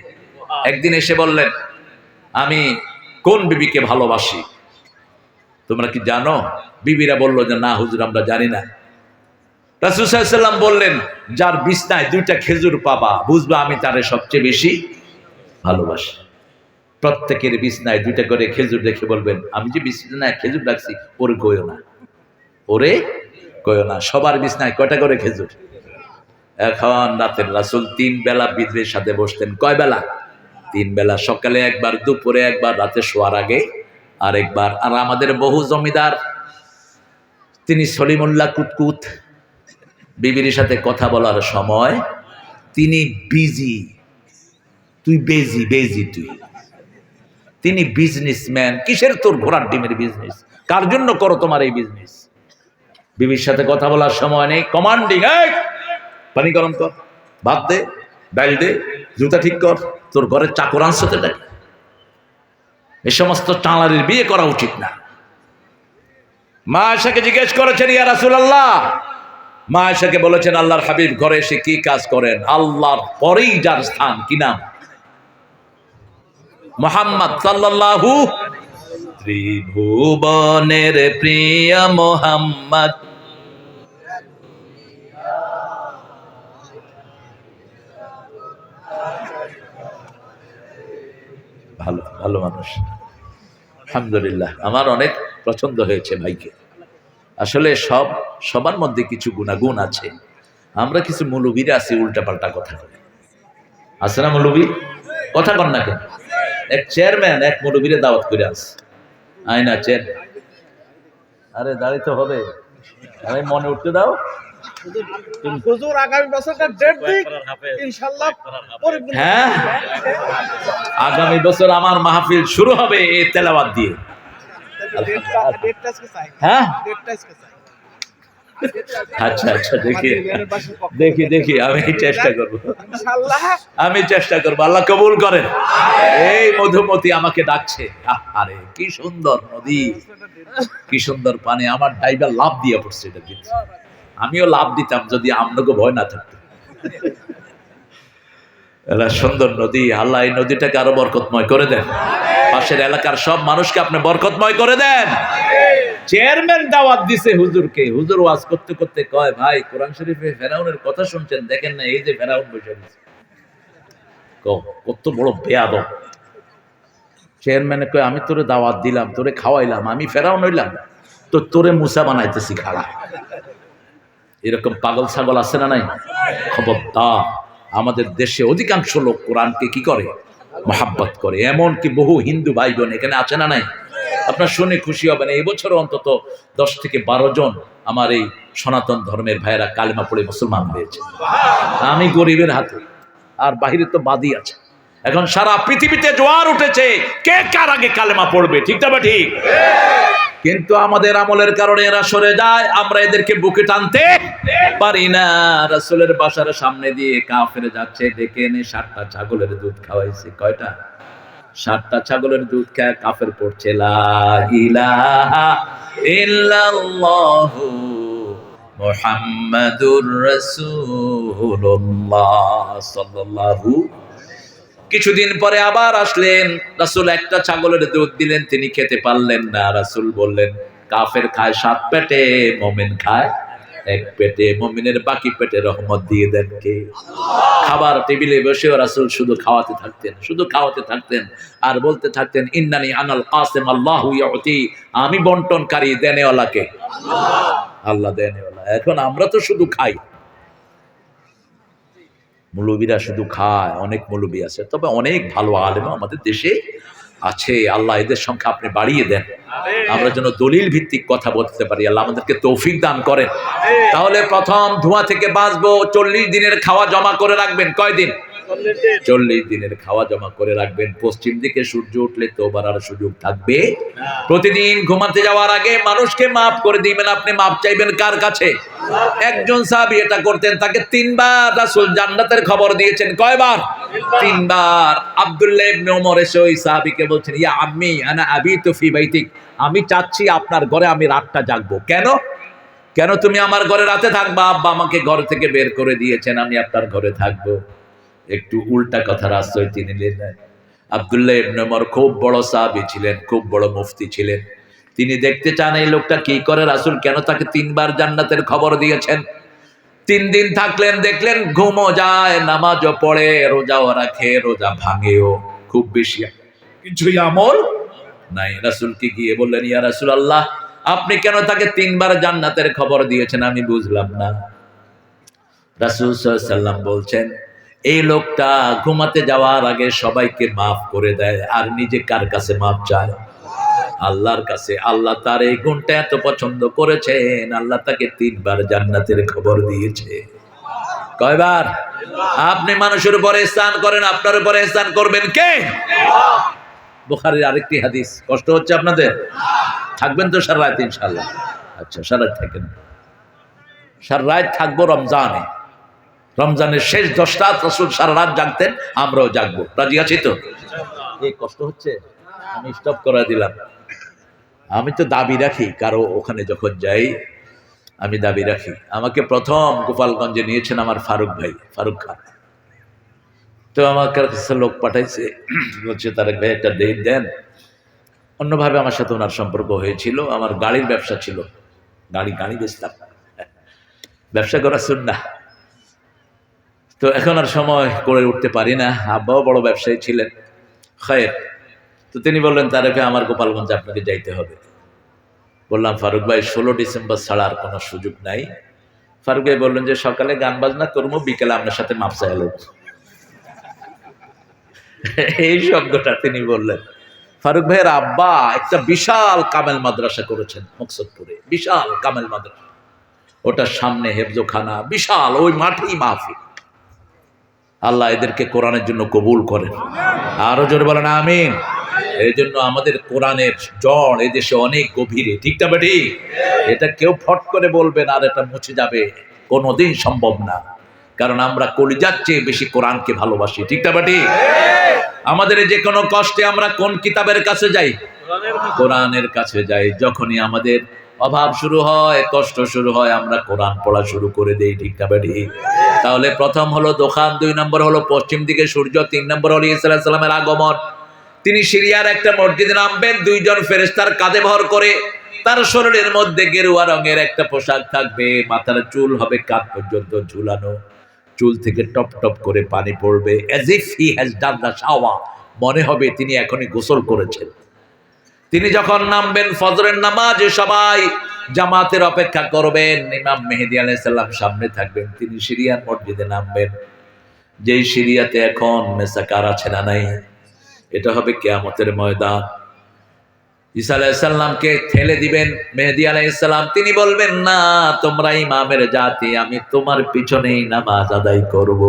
Speaker 1: একদিন এসে বললেন, আমি কোন বিবিকে ভালোবাসি তোমরা কি জানো? বিবিরা বলল যে না হুজুর, আমরা জানি না। রাসূল সাল্লাল্লাহু আলাইহি ওয়াসাল্লাম বললেন, যার বিছনায় 2টা খেজুর পাবা, বুঝবা আমি তারে সবচেয়ে বেশি ভালোবাসি। প্রত্যেকের বিছনায় 2টা করে খেজুর দেখে বলবেন, আমি যে বিছনায় খেজুর রাখছি ওরে কইও না, ওরে কইও না। সবার বিছনায় কয়টা করে খেজুর? এখন রাতের রাসূল 3 বেলা বিবির সাথে বসতেন। কয় বেলা? 3 বেলা। সকালে একবার, দুপুরে একবার, রাতে শোয়ার আগে আরেকবার। আর আমাদের বহু জমিদার, তিনি সলিমুল্লাহ কুতকুত, বিবির সাথে কথা বলার সময় তিনি বিজি, তুই বেজি বেজি তুই। তিনি বিজনেসম্যান। কিসের তোর ঘোড়ার ডিমের বিজনেস? কার জন্য করো তোমার এই বিজনেস? বিবির সাথে কথা বলার সময় নেই, কমান্ডিং, এই পানি গরম কর, ভাত দে, ডাল দে, জুতা ঠিক কর, তোর ঘরের চাকর আনছতে ডাক। এই সমস্ত চালারির বিয়ে করা উচিত না। মা আয়েশাকে জিজ্ঞেস করেছেন, ইয়া রাসূলুল্লাহ, মা আয়েশাকে বলেছেন আল্লাহর হাবিব ঘরে এসে কি কাজ করেন? আল্লাহর পরেই যার স্থান, কি নাম? মুহাম্মদ সাল্লাল্লাহু, ত্রিভুবনের প্রিয় মুহাম্মদ। ভালো ভালো মানুষ, আলহামদুলিল্লাহ। আমার অনেক পছন্দ হয়েছে ভাইকে। আসলে সবার মধ্যে কিছু গুণাগুণ আছে। আমরা কিছু মৌলবীরা আছি উল্টা পাল্টা কথা বলে, আছে না মৌলবী? কথা কর না কেন? এক চেয়ারম্যান এক মৌলবীরে দাওয়াত করে আছে, আয়না চেয়ার, আরে দাঁড়িয়ে তো হবে, আরে মনে উঠতে দাও।
Speaker 2: হুজুর আগামী বছরটা ডেট দিক, ইনশাআল্লাহ পরিপূর্ণ।
Speaker 1: হ্যাঁ, আগামী বছর আমার মাহফিল শুরু হবে এই তেলাওয়াত দিয়ে।
Speaker 2: ডেটটা আজকে চাই।
Speaker 1: হ্যাঁ,
Speaker 2: ডেটটা আজকে চাই।
Speaker 1: আচ্ছা আচ্ছা, দেখি আমি চেষ্টা করব,
Speaker 2: ইনশাআল্লাহ
Speaker 1: আমি চেষ্টা করবো, আল্লাহ কবুল করেন। এই মধুমতি আমাকে ডাকছে, আরে কি সুন্দর নদী, কি সুন্দর পানি। আমার ড্রাইভার লাভ দিয়ে পড়ছে এটা দিতে, আমিও লাভ দিতাম যদি আপনাকে ভয় না থাকতো। এরা সুন্দর নদী, আল্লাহ এই নদীটাকে আরো বরকতময় করে দেন, পাশের এলাকার সব মানুষকে আপনি বরকতময় করে দেন। চেয়ারম্যান দাওয়াত দিছে হুজুরকে, হুজুর ওয়াজ করতে করতে কয়, ভাই কোরআন শরীফে ফেরাউনের কথা শুনছেন, দেখেন না এই যে ফেরাউন বসে আছে, কত বড় বেয়াদব। চেয়ারম্যানে কয়, আমি তোরে দাওয়াত দিলাম, তোরে খাওয়াইলাম, আমি ফেরাউন হইলাম? তো তোরে মুসা বানাইতেছি খাড়া। এরকম পাগল ছাগল আছে না নাই? খবরদার। আমাদের দেশে অধিকাংশ লোক কোরআনকে কি করে? মহাব্বত করে। এমনকি বহু হিন্দু ভাই বোন এখানে আছে না নাই? আপনার শুনে খুশি হবেন, এবছর অন্তত 10 থেকে 12 জন আমার এই সনাতন ধর্মের ভাইয়েরা কালেমা পড়ে মুসলমান হয়েছে। আমি গরিবের হাতে, আর বাহিরে তো বাদী আছে। এখন সারা পৃথিবীতে জোয়ার উঠেছে, কে কার আগে কালেমা পড়বে, ঠিক না ঠিক? কিন্তু আমাদের আমলের কারণে এরা সরে যায়, আমরা এদেরকে বুকে টানতে পারি না। রাসূলের বাসার সামনে দিয়ে কাফের যাচ্ছে, ডেকে এনে 7টা ছাগলের দুধ খাওয়াইছে। কয়টা? 7টা ছাগলের দুধ খায় কাফের পড়ছে লা ইলাহা ইল্লাল্লাহু মুহাম্মাদুর রাসূলুল্লাহ সাল্লাল্লাহু। কিছুদিন পরে আবার আসলেন, রাসূল একটা ছাগলের দুধ দিলেন, তিনি খেতে পারলেন না। রাসূল বললেন, কাফের খায় 7 পেটে, মুমিন খায় 1 পেটে, মুমিনের বাকি পেটে রহমত দিয়ে দেন কে? খাবার টেবিলে বসেও রাসূল শুধু খাওয়াতে থাকতেন আর বলতে থাকতেন, ইন্নানি আনাল কাসিম আল্লাহু ইউতি, আমি বন্টনকারী, দেনেওয়ালাকে আল্লাহ দেনেওয়ালা। এখন আমরা তো শুধু খাই, মৌলবীরা শুধু খায়। অনেক মৌলবী আছে, তবে অনেক ভালো আলেম আমাদের দেশে আছে। আল্লাহ এদের সংখ্যা আপনি বাড়িয়ে দেন, আমরা যেন দলিল ভিত্তিক কথা বলতে পারি। আল্লাহ আমাদেরকে তৌফিক দান করেন। তাহলে প্রথম ধোঁয়া থেকে বাঁচবো, 40 দিনের খাওয়া জমা করে রাখবেন। কয়দিন? 40 দিনের খাওয়া জমা করে রাখবেন। পশ্চিম দিকে সূর্য উঠলে তোবার আর সুযোগ থাকবে। প্রতিদিন ঘুমাতে যাওয়ার আগে মানুষকে মাফ করে দিবেন। আপনি মাফ চাইবেন কার কাছে? একজন সাহাবী এটা করতেন, তাকে 3 বার রাসূল জান্নাতের খবর দিয়েছেন। কয়বার? 3 বার। আব্দুল্লাহ ইবনে ওমর এসে ওই সাহাবীকে বলছেন, ইয়া আম্মি আনা আবিতু ফি বাইতিক, আমি চাচ্ছি আপনার ঘরে আমি রাতটা জাগবো। কেন তুমি আমার ঘরে রাতে থাকবা? আব্বা আমাকে ঘর থেকে বের করে দিয়েছেন, আমি আপনার ঘরে থাকবো। একটু উল্টা কথার আশ্রয় তিনি নিলেন। আব্দুল্লাহ ইবনে ওমর খুব বড় সাহাবী ছিলেন, খুব বড় মুফতি ছিলেন। তিনি দেখতে চান এই লোকটা কি করে, রাসূল কেন তাকে 3 বার জান্নাতের খবর দিয়েছেন। 3 দিন থাকলেন, দেখলেন ঘুমও যায়, নামাজও পড়ে, রোজাও রাখে, রোজা ভাঙেও, খুব বেশি কিছুই আমল নাই। রাসূলকে গিয়ে বললেন, ইয়া রাসূলুল্লাহ, আপনি কেন তাকে 3 বার জান্নাতের খবর দিয়েছেন, আমি বুঝলাম না। রাসূল সাল্লাল্লাহু আলাইহি ওয়াসাল্লাম বলছেন, এই লোকটা ঘুমাতে যাওয়ার আগে সবাইকে মাফ করে দেয়, আর নিজে কার কাছে মাফ চায়? আল্লাহর কাছে আল্লাহ তার এই গুণটা এত পছন্দ করেছেন, আল্লাহ তাকে 3 বার জান্নাতের খবর দিয়েছে। কয়বার? আপনি মানুষের উপরে ইহসান করেন, আপনার উপরে ইহসান করবেন কে? বুখারীর আরেকটি হাদিস। কষ্ট হচ্ছে আপনাদের? থাকবেন তো সারা রাত ইনশাআল্লাহ? আচ্ছা, সারা রাত থাকেন। সারা রাত থাকবো রমজানে। রমজানের শেষ 10 রাত রাসূল সারা রাত জাগতেন, আমরাও জাগবো। রাজি আছি তো? এই কষ্ট হচ্ছে? আমি স্টপ করে দিলাম। আমি তো দাবি রাখি, কারো ওখানে যখন যাই আমি দাবি রাখি। আমাকে প্রথম গোপালগঞ্জে নিয়েছেন আমার ফারুক ভাই, ফারুক খান। তো আমার কাছে লোক পাঠাইছে, বলছে তারেক ভাই একটা ডেট দেন। অন্যভাবে আমার সাথে ওনার সম্পর্ক হয়েছিল, আমার গাড়ির ব্যবসা ছিল, গাড়ি বেচতাম, ব্যবসা করা সুন্নাহ। তো এখন আর সময় করে উঠতে পারি না। আব্বাও বড় ব্যবসায়ী ছিলেন, খায়ের। তো তিনি বললেন তারেক ভাই আমার গোপালগঞ্জে আপনাকে যাইতে হবে। বললাম ফারুক ভাই 16 ডিসেম্বর ছাড়া আর কোনো সুযোগ নাই। ফারুক ভাই বললেন যে সকালে গান বাজনা করবো, বিকেলে আপনার সাথে মাপসা এলো। এই শব্দটা তিনি বললেন। ফারুক ভাইয়ের আব্বা একটা বিশাল কামেল মাদ্রাসা করেছেন মকসুদপুরে, বিশাল কামেল মাদ্রাসা। ওটার সামনে হেফজোখানা, বিশাল, ওই মাঠেই মাহফিল। আল্লাহ এদেরকে কোরআনের জন্য কবুল করেন। আরো জোরে বলেন আমিন। এই জন্য আমাদের কোরআনের জড় এদেশে অনেক গভীরে, ঠিক না বেটি? এটা কেউ ফট করে বলবেন আর এটা মুছে যাবে, কোনোদিন সম্ভব না। কারণ আমরা কলিজার চেয়ে বেশি কোরআনকে ভালোবাসি, ঠিক না বেটি? আমাদের যে কোনো কষ্টে আমরা কোন কিতাবের কাছে যাই? কোরআনের কাছে যাই। যখনই আমাদের অভাব শুরু হয়, কষ্ট শুরু হয়, আমরা কোরআন পড়া শুরু করে দেই, ঠিক না বেটি? তাহলে প্রথম হলো দোকান, 2 নম্বর হলো পশ্চিম দিকে সূর্য, 3 নম্বর হলো ঈসা আলাইহিস সালামের আগমন। তিনি সিরিয়ার একটা মসজিদে নামবেন, 2 জন ফেরেশতার কাঁধে ভর করে। তার শরীরের মধ্যে গেরুয়া রঙের একটা পোশাক থাকবে, মাথার চুল হবে কাঁধ পর্যন্ত ঝুলানো, চুল থেকে টপ টপ করে পানি পড়বে, as if he has done the shower, মনে হবে তিনি এখনই গোসল করেছেন। তিনি যখন নামবেন ফজরের নামাজে সবাই জামাতের অপেক্ষা করবেন, ইমাম মেহেদী আলাইহিস সালাম সামনে থাকবেন। তিনি সিরিয়ার মসজিদে নামবেন, যেই সিরিয়াতে এখন মেসাকার আছে না নাই, এটা হবে কিয়ামতের ময়দান। ঈসা আলাইহিস সালামকে ঠেলে দিবেন মেহেদী আলাইহিস সালাম। তিনি বলবেন না, তোমরা ইমামের জাতি, আমি তোমার পিছনেই নামাজ আদায় করব।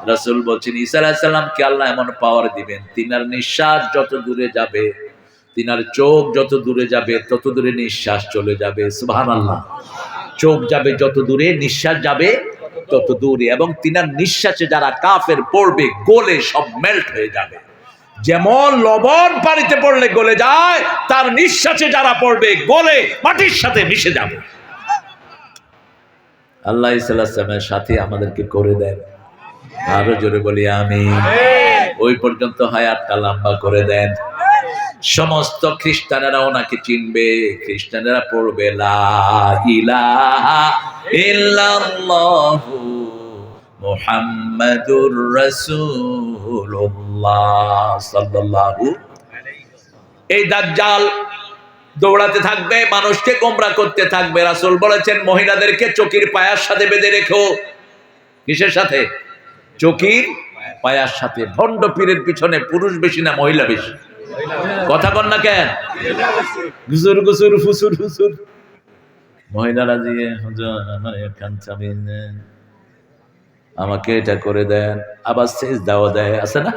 Speaker 1: রাসূল বলছেন ঈসা আলাইহিস সালামকে আল্লাহ এমন পাওয়ার দিবেন, তিনার নিঃশ্বাস যত দূরে যাবে, তিনার চোখ যত দূরে যাবে, তত দূরে নিঃশ্বাস চলে যাবে। সুবহানাল্লাহ। চোখ যাবে যত দূরে, নিঃশ্বাস যাবে তত দূরে। এবং তিনার নিঃশ্বাসে যারা কাফের পড়বে, গলে সব মেল্ট হয়ে যাবে। যেমন লবণ পানিতে পড়লে গলে যায়, তার নিঃশ্বাসে যারা পড়বে গলে মাটির সাথে মিশে যাবে। আল্লাহ ঈসা আলাইহিস সালামের সাথে আমাদেরকে করে দেন। আরো জোরে বলি আমিন। ওই পর্যন্ত হায়াতটা লম্বা করে দেন। সমস্ত খ্রিস্টানেরা ওনাকে চিনবে। খ্রিস্টানেরা পড়বে লা ইলাহা ইল্লাল্লাহু মুহাম্মাদুর রাসূলুল্লাহ সাল্লাল্লাহু। এই দাজ্জাল দৌড়াতে থাকবে, মানুষকে গোমরা করতে থাকবে। রাসূল বলেছেন মহিলাদেরকে চকির পায়ার সাথে বেঁধে রেখো। কিসের সাথে? চকির পায়ার সাথে। ভণ্ড পীরের পিছনে পুরুষ বেশি না মহিলা বেশি? কথা বল না কেন? গুসুর গুসুর ফুসুর ফুসুর মহিলারা দিয়ে হুজুর আমার এখান চামিন, আমাকে এটা করে দেন। আবার সেজদাও দেয়, আছে না?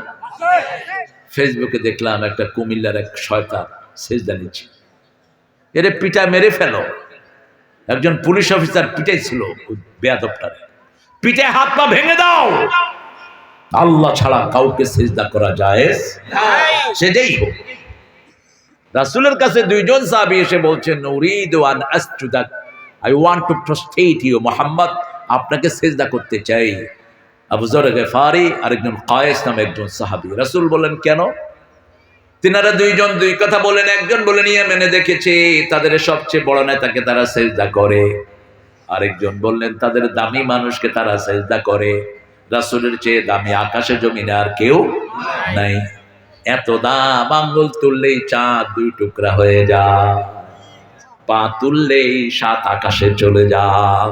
Speaker 1: ফেসবুকে দেখলাম একটা কুমিল্লার এক শয়তান সেজদা নিচ্ছে। এরে পিটা মেরে ফেলো। একজন পুলিশ অফিসার পিটাইছিল বেয়াদবটারে, পিঠে হাত পা ভেঙে দাও। আল্লাহ ছাড়া কাউকে সেজদা করা জায়েজ সেটাই হোক। রাসূলের কাছে 2 জন সাহাবী এসে বলছেন উরিদু আন আসজুদা, I want to prostrate you Muhammad, আপনাকে সেজদা করতে চাই। আবু যর গফারি আর একজন কায়েস নামে একজন সাহাবী। রাসূল বলেন কেন? তিনারা 2 জন 2 কথা বলেন। একজন বলেন ইয়েমেনে দেখেছি তাদের সবচেয়ে বড় নেতাকে তারা সেজদা করে। আরেকজন বললেন তাদের দামি মানুষকে তারা সেজদা করে। রাসূলের চেয়ে দামি আকাশে জমিনে আর কেউ নাই। এত দাম, আঙ্গুল তুললেই চাঁদ 2 টুকরা হয়ে যায়, পা তুললেই 7 আকাশে চলে যায়,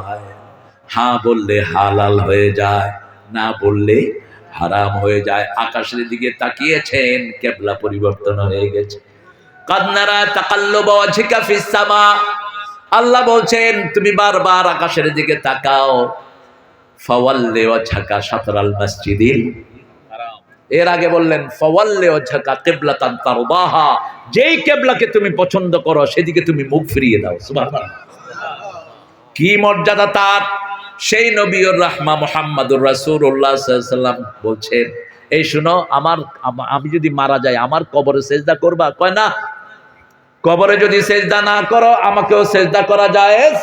Speaker 1: হ্যাঁ বললে হালাল হয়ে যায়, না বললে হারাম হয়ে যায়। আকাশের দিকে তাকিয়েছেন, কিবলা পরিবর্তন হয়ে গেছে। কাদ নারা তাকাল্লুবা ওয়াজহিকা ফিস সামা, আল্লাহ বলছেন তুমি বারবার আকাশের দিকে তাকাও। ফাওয়াল্লি ওয়াজহাকা শাতরাল মসজিদিল হারাম, এর আগে বললেন ফাওয়াল্লি ওয়াজহাকা কিবলাতান তারদাহা, যেই কিবলাকে তুমি পছন্দ করো সেদিকে তুমি মুখ ফিরিয়ে দাও। সুবহানাল্লাহ, কি মর্যাদা তার! সেই নবীর রাহমা মুহাম্মাদুর রাসূলুল্লাহ সাল্লাল্লাহু আলাইহি ওয়াসাল্লাম বলছেন, এই শুনো, আমি যদি মারা যাই আমার কবরে সেজদা করবা? কয় না, কবরে যদি সেজদা না করো আমাকেও সেজদা করা জায়েজ।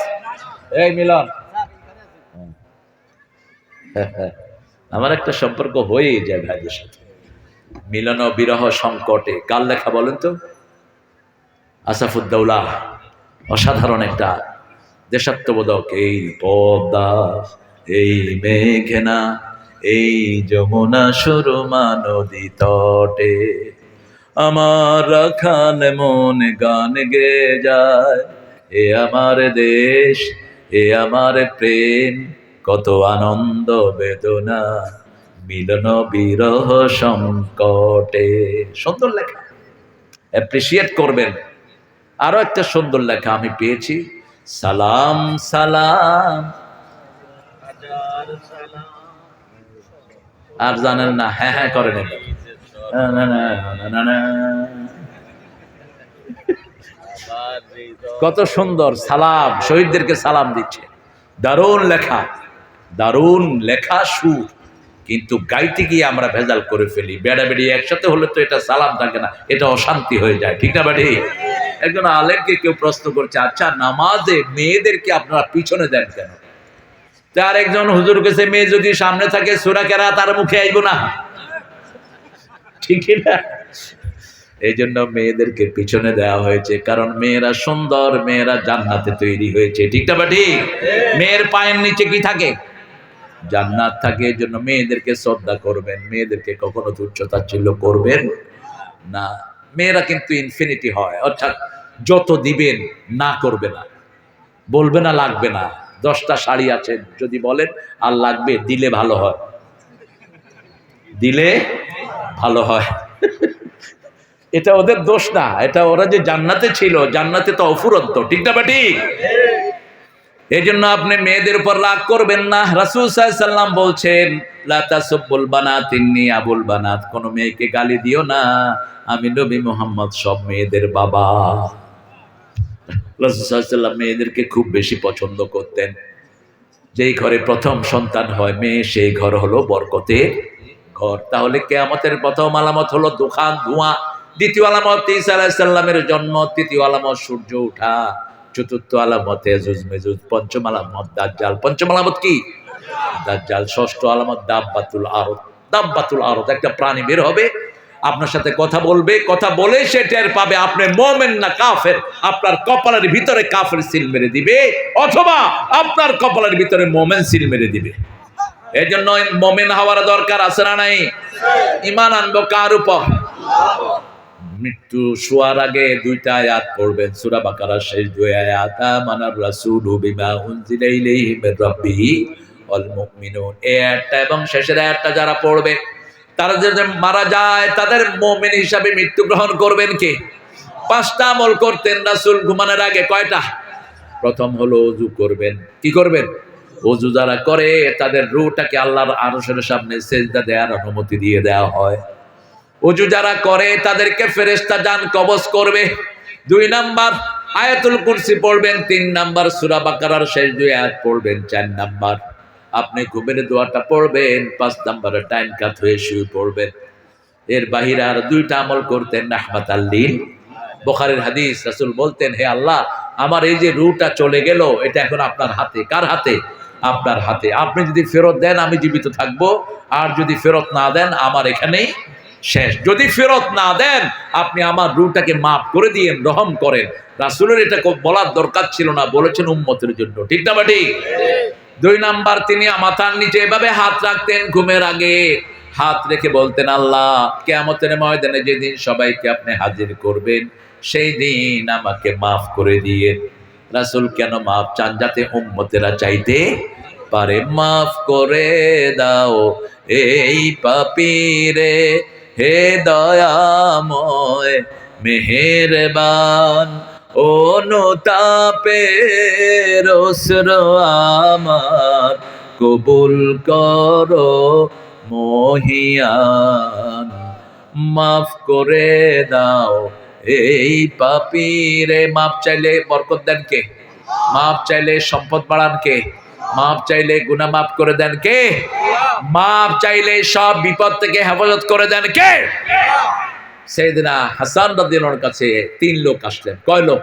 Speaker 1: এই মিলন, আমার একটা সম্পর্ক হয়েই যায় ভাইদের সাথে, মিলন ও বিরহ সংকটে। কার লেখা বলেন তো? আসাফুদ্দৌলা, অসাধারণ একটা দেশাত্মবোধক। এই পদ্মা, এই মেঘনা, এই যমুনা সুরমা নদী তটে আমার রাখাল মন গান গে যায়, এ আমার দেশ, এ আমার প্রেম, কত আনন্দ বেদনা মিলন বিরহ সংকটে। সুন্দর লেখা, অ্যাপ্রিসিয়েট করবেন। আরো একটা সুন্দর লেখা আমি পেয়েছি, সালাম সালাম, আর জানেন না? হ্যাঁ হ্যাঁ করেন, কত সুন্দর সালাম, শহীদদেরকে সালাম দিচ্ছে। দারুণ লেখা, দারুণ লেখা, সুর। কিন্তু গাইতে গিয়ে আমরা ভেজাল করে ফেলি। বেড়া বেড়ি একসাথে হলে তো এটা সালাম থাকে না, এটা অশান্তি হয়ে যায়। ঠিক না বেড়ি? একজন আলেমকে কেউ প্রশ্ন করছে, আচ্ছা নামাজে মেয়েদেরকে আপনারা পিছনে দেন কেন? তার একজন হুজুর কাছে, মেয়ে যদি সামনে থাকে সূরা কেরাত তার মুখে আইব না, ঠিক না? এই জন্য মেয়েদেরকে পিছনে দেওয়া হয়েছে, কারণ মেয়েরা সুন্দর, মেয়েরা জান্নাতে তৈরি হয়েছে। ঠিক না বেটি? মেয়ের পায়ের নিচে কি থাকে? জান্নাত থাকে। এই জন্য মেয়েদেরকে শ্রদ্ধা করবেন, মেয়েদেরকে কখনো তুচ্ছ-তাচ্ছিল্য করবেন না। মেয়েরা কিন্তু ইনফিনিটি হয়, অর্থাৎ যত দিবেন না করবে না, বলবে না লাগবে না। 10টা শাড়ি আছে, যদি বলেন আর লাগবে, দিলে ভালো হয়, দিলে ভালো হয়। এটা ওদের দোষ না, এটা ওরা যে জান্নাতে ছিল, জান্নাতে তো অফুরন্ত। ঠিক না বেটি? এই জন্য আপনি মেয়েদের উপর রাগ করবেন না। রাসূল সাল্লাল্লাহু আলাইহি ওয়াসাল্লাম বলছেন, লা তাসুব্বুল বানাত ইন্নী আবুল বানাত, কোন মেয়েকে গালি দিও না, আমি নবী মুহাম্মদ সব মেয়েদের বাবা। রাসূল সাল্লাল্লাহু আলাইহি ওয়াসাল্লাম মেয়েদেরকে খুব বেশি পছন্দ করতেন। যেই ঘরে প্রথম সন্তান হয় মেয়ে, সেই ঘর হলো বরকতের ঘর। তাহলে কিয়ামতের প্রথম আলামত হলো দুখান, ধোঁয়া। দ্বিতীয় আলামত ঈসা আলাইহিস সালামের জন্ম। তৃতীয় আলামত সূর্য ওঠা। চতুর্থ আলামত ইয়াজুজ মেজুজ। পঞ্চম আলামত দাজ্জাল। পঞ্চম আলামত কি? দাজ্জাল। ষষ্ঠ আলামত দাব্বাতুল আরদ। দাব্বাতুল আরদ, একটা প্রাণী বের হবে, আপনার সাথে কথা বলবে, কথা বলে সে টের পাবে আপনি মুমিন না কাফের। আপনার কপালের ভিতরে কাফের সিল মেরে দিবে, অথবা আপনার কপালের ভিতরে মুমিন সিল মেরে দিবে। এই জন্য মুমিন হওয়ার দরকার আছে না নাই? ঈমান আনবো কার উপর? মৃত্যু শোয়ার আগে 2টা আয়াত পড়বেন, সূরা বাকারার শেষ 2 আয়াত, আমানার রাসূলু বিমা উনজিলা ইলাইহি মির রাব্বিহি ওয়াল মুমিনুন। এই আয়াতটা এবং শেষের আয়াতটা যারা পড়বে, তারা যদি মারা যায় তাদের মুমিন হিসাবে মৃত্যুগ্রহণ করবেন কে? 5টা আমল করতেন রাসূল ঘুমানোর আগে। কয়টা? প্রথম হলো ওযু করবেন। কি করবেন? ওযু যারা করে তাদের রূহটাকে আল্লাহর আরশের সামনে সেজদা দেওয়ার অনুমতি দিয়ে দেওয়া হয়। ওযু যারা করে তাদেরকে ফেরেশতা জান কবজ করবে। 2 নাম্বার আয়াতুল কুরসি পড়বেন। 3 নাম্বার সূরা বাকারার শেষ 2 আয়াত পড়বেন। 4 নাম্বার আপনি ঘুমের দোয়াটা পড়বেন। 5 নাম্বারে টাইম কাট হয়ে শুয়ে পড়বেন। এর বাহিরে আর 2টা আমল করতেন রাহমাতাল লিল। বুখারীর হাদিস, রাসূল বলতেন, হে আল্লাহ, আমার এই যে রূহটা চলে গেল, এটা এখন আপনার হাতে। কার হাতে? আপনার হাতে। আপনি যদি ফেরত দেন আমি জীবিত থাকবো, আর যদি ফেরত না দেন আমার এখানেই শেষ। যদি ফেরত না দেন আপনি আমার রূহটাকে মাফ করে দিয়েন, রহম করেন। রাসূলের এটা বলার দরকার ছিল না, বলেছেন উম্মতের জন্য। ঠিক না বাটি? 2 নাম্বার, তিনি মাথার নিচে এভাবে হাত রাখতেন ঘুমের আগে। হাত রেখে বলতেন, আল্লাহ, কিয়ামতের ময়দানে যেদিন সবাইকে আপনি হাজির করবেন, সেই দিন আমাকে মাফ করে দিয়েন। রাসূল কেন মাফ চান? যাতে উম্মতেরা চাইতে পারে, মাফ করে দাও এই পাপীরে, হে দয়াময় মেহেরবান, অনুতাপের অশ্রু আমার কবুল করো মহিয়ান। মাফ করে দাও এই পাপীরে। মাপ চাইলে বরকত দেন কে? মাপ চাইলে সম্পদ বাড়ান কে? মাপ চাইলে গুনাহ মাফ করে দেন কে? মাপ চাইলে সব বিপদ থেকে হেফাজত করে দেন কে? সাইয়েদনা হাসান রাদিয়াল্লাহু আনহুর কাছে 3 লোক আসলেন। কয় লোক?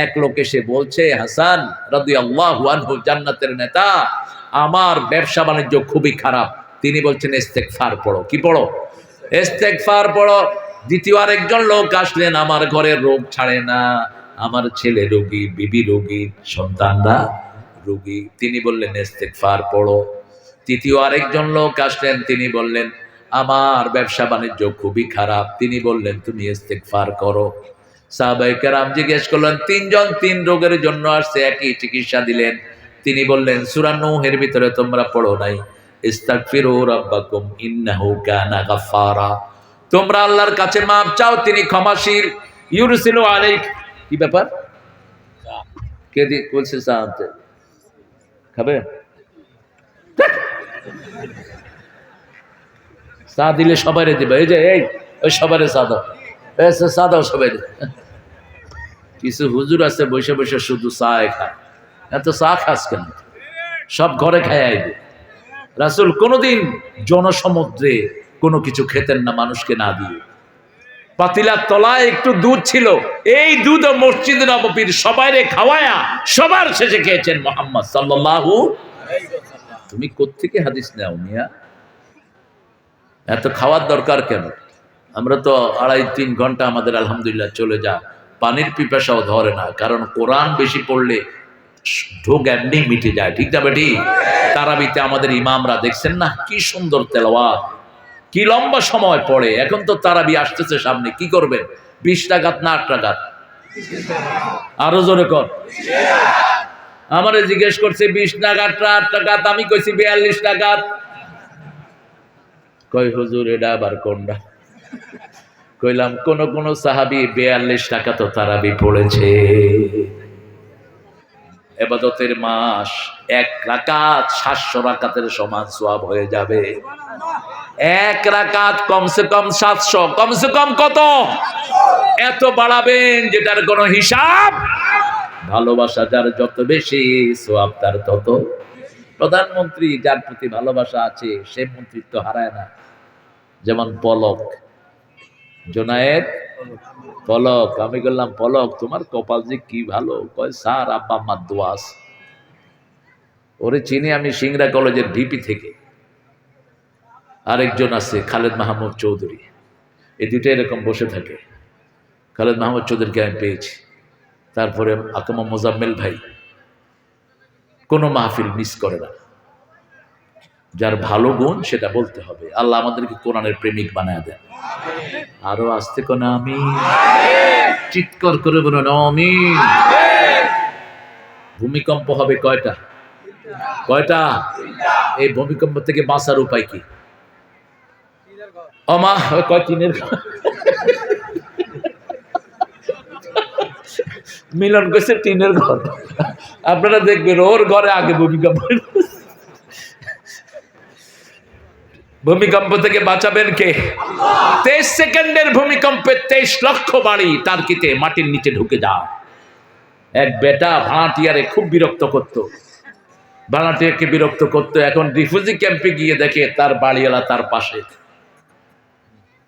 Speaker 1: এক লোক এসে বলছে, হাসান রাদিয়াল্লাহু আনহু জান্নাতের নেতা, আমার ব্যবসা বাণিজ্য খুবই খারাপ। তিনি বলছেন ইস্তেগফার পড়ো। কি পড়ো? ইস্তেগফার পড়ো। দ্বিতীয় আরেকজন লোক আসলেন, আমার ঘরের রোগ ছাড়ে না, আমার ছেলে রোগী, বিবি রোগী, সন্তানরা রোগী। তিনি বললেন ইস্তেগফার পড়ো। তৃতীয় আরেকজন লোক আসলেন, তিনি বললেন আমার ব্যবসা বাণিজ্য খুবই খারাপ। তিনি বললেন তুমি ইস্তেগফার করো। সাহাবায়ে কেরাম জিজ্ঞেস করলেন, 3 জন 3 রোগের জন্য আসছে, একই চিকিৎসা দিলেন। তিনি বললেন সূরা নূহের ভিতরে তোমরা পড়ো নাই ইস্তাগফিরু রাব্বাকুম ইন্নাহু কানা গাফফারা, তোমরা আল্লাহর কাছে মাপ চাও, তিনি ক্ষমাশীল। ইউরসিলু আলাইক, কি ব্যাপার? কে দি বলছে চা আনতে? খাবে? চা দিলে সবাইরে দিবে। এই যে এই ওই সবাইরে চা দাও, চা দাও সবাই। কিছু হুজুর আছে বসে বসে শুধু চা খায়। এত চা খাস কেন? সব ঘরে খায় আইবে। রাসূল কোনোদিন জনসমুদ্রে কোনো কিছু খেতেন না মানুষকে না দিয়ে। পাতিলার তলায় একটু দুধ ছিল, এই দুধ মসজিদ নববীর সবাইরে খাওয়ায়া সবার শেষে খেয়েছেন মুহাম্মদ সাল্লাল্লাহু আলাইহি ওয়াসাল্লাম। তুমি কোত্থেকে হাদিস নাও মিয়া? এত খাওয়ার দরকার কেন? আমরা তো 2.5-3 ঘন্টা আমাদের আলহামদুলিল্লাহ চলে যা, পানির পিপাসাও ধরে না, কারণ কোরআন বেশি পড়লে ঢোক এমনি মিটে যায়। ঠিক না বেটি? তারাবিতে আমাদের ইমামরা দেখছেন না কি সুন্দর তেলাওয়াত, কি লম্বা সময় পড়ে। এখন তো তারাবি আসতেছে সামনে, কি করবেন? 20 রাকাত না 8 রাকাত? আরো জোরে কর। আমারে জিজ্ঞেস করছে 20 রাকাত 8 রাকাত, আমি কইছি 42 রাকাত। কই হুজুর এটা আবার কোনটা? কইলাম কোন কোন সাহাবী 42 রাকাত তারাবি পড়েছে। ইবাদতের মাস, 1 রাকাত 700 রাকাতের সমান সওয়াব হয়ে যাবে। 1 রাকাত কমসে কম 700, কমসে কম কত? এত বাড়াবেন যেটার কোনো হিসাব। ভালোবাসা যার যত বেশি সওয়াব তার তত। প্রধানমন্ত্রী যার প্রতি ভালোবাসা আছে সে মন্ত্রিত্ব হারায় না। যেমন পলক, জোনায়েদ পলক। আমি বললাম পলক তোমার কপাল যে কি ভালো। কয় স্যার আব্বা আম্মার দোয়া আছে। ওরে চিনি আমি সিংড়া কলেজের ভিপি থেকে। আরেকজন আছে খালেদ মাহমুদ চৌধুরী, এই দুটো এরকম বসে থাকে। খালেদ মাহমুদ চৌধুরীকে আমি পেয়েছি। তারপরে আকমা মোজাম্মেল ভাই কোনো মাহফিল মিস করে না। যার ভালো গুণ সেটা বলতে হবে। আল্লাহ আমাদেরকে কোরআনের প্রেমিক বানায় দেন। আরো আসতে কোন আমি চিৎকার করে বলুন আমিন। ভূমিকম্প হবে কয়টা? কয়টা? এই ভূমিকম্প থেকে বাঁচার উপায় কি? অমা কয় টিনের ঘর। মিলন কইছে টিনের ঘর। আপনারা দেখবেন ওর ঘরে আগে ভূমিকম্প। ভূমিকম্প থেকে বাঁচাবেন কে? 23 সেকেন্ডের ভূমিকম্পে 23 লক্ষ বাড়ি টার্কিতে মাটির নিচে ঢুকে যায়। এক বেটা ভাড়াটিয়ারে খুব বিরক্ত করত, ভাড়াটিয়াকে বিরক্ত করতো। এখন রিফিউজি ক্যাম্পে গিয়ে দেখে তার বাড়িওয়ালা তার পাশে।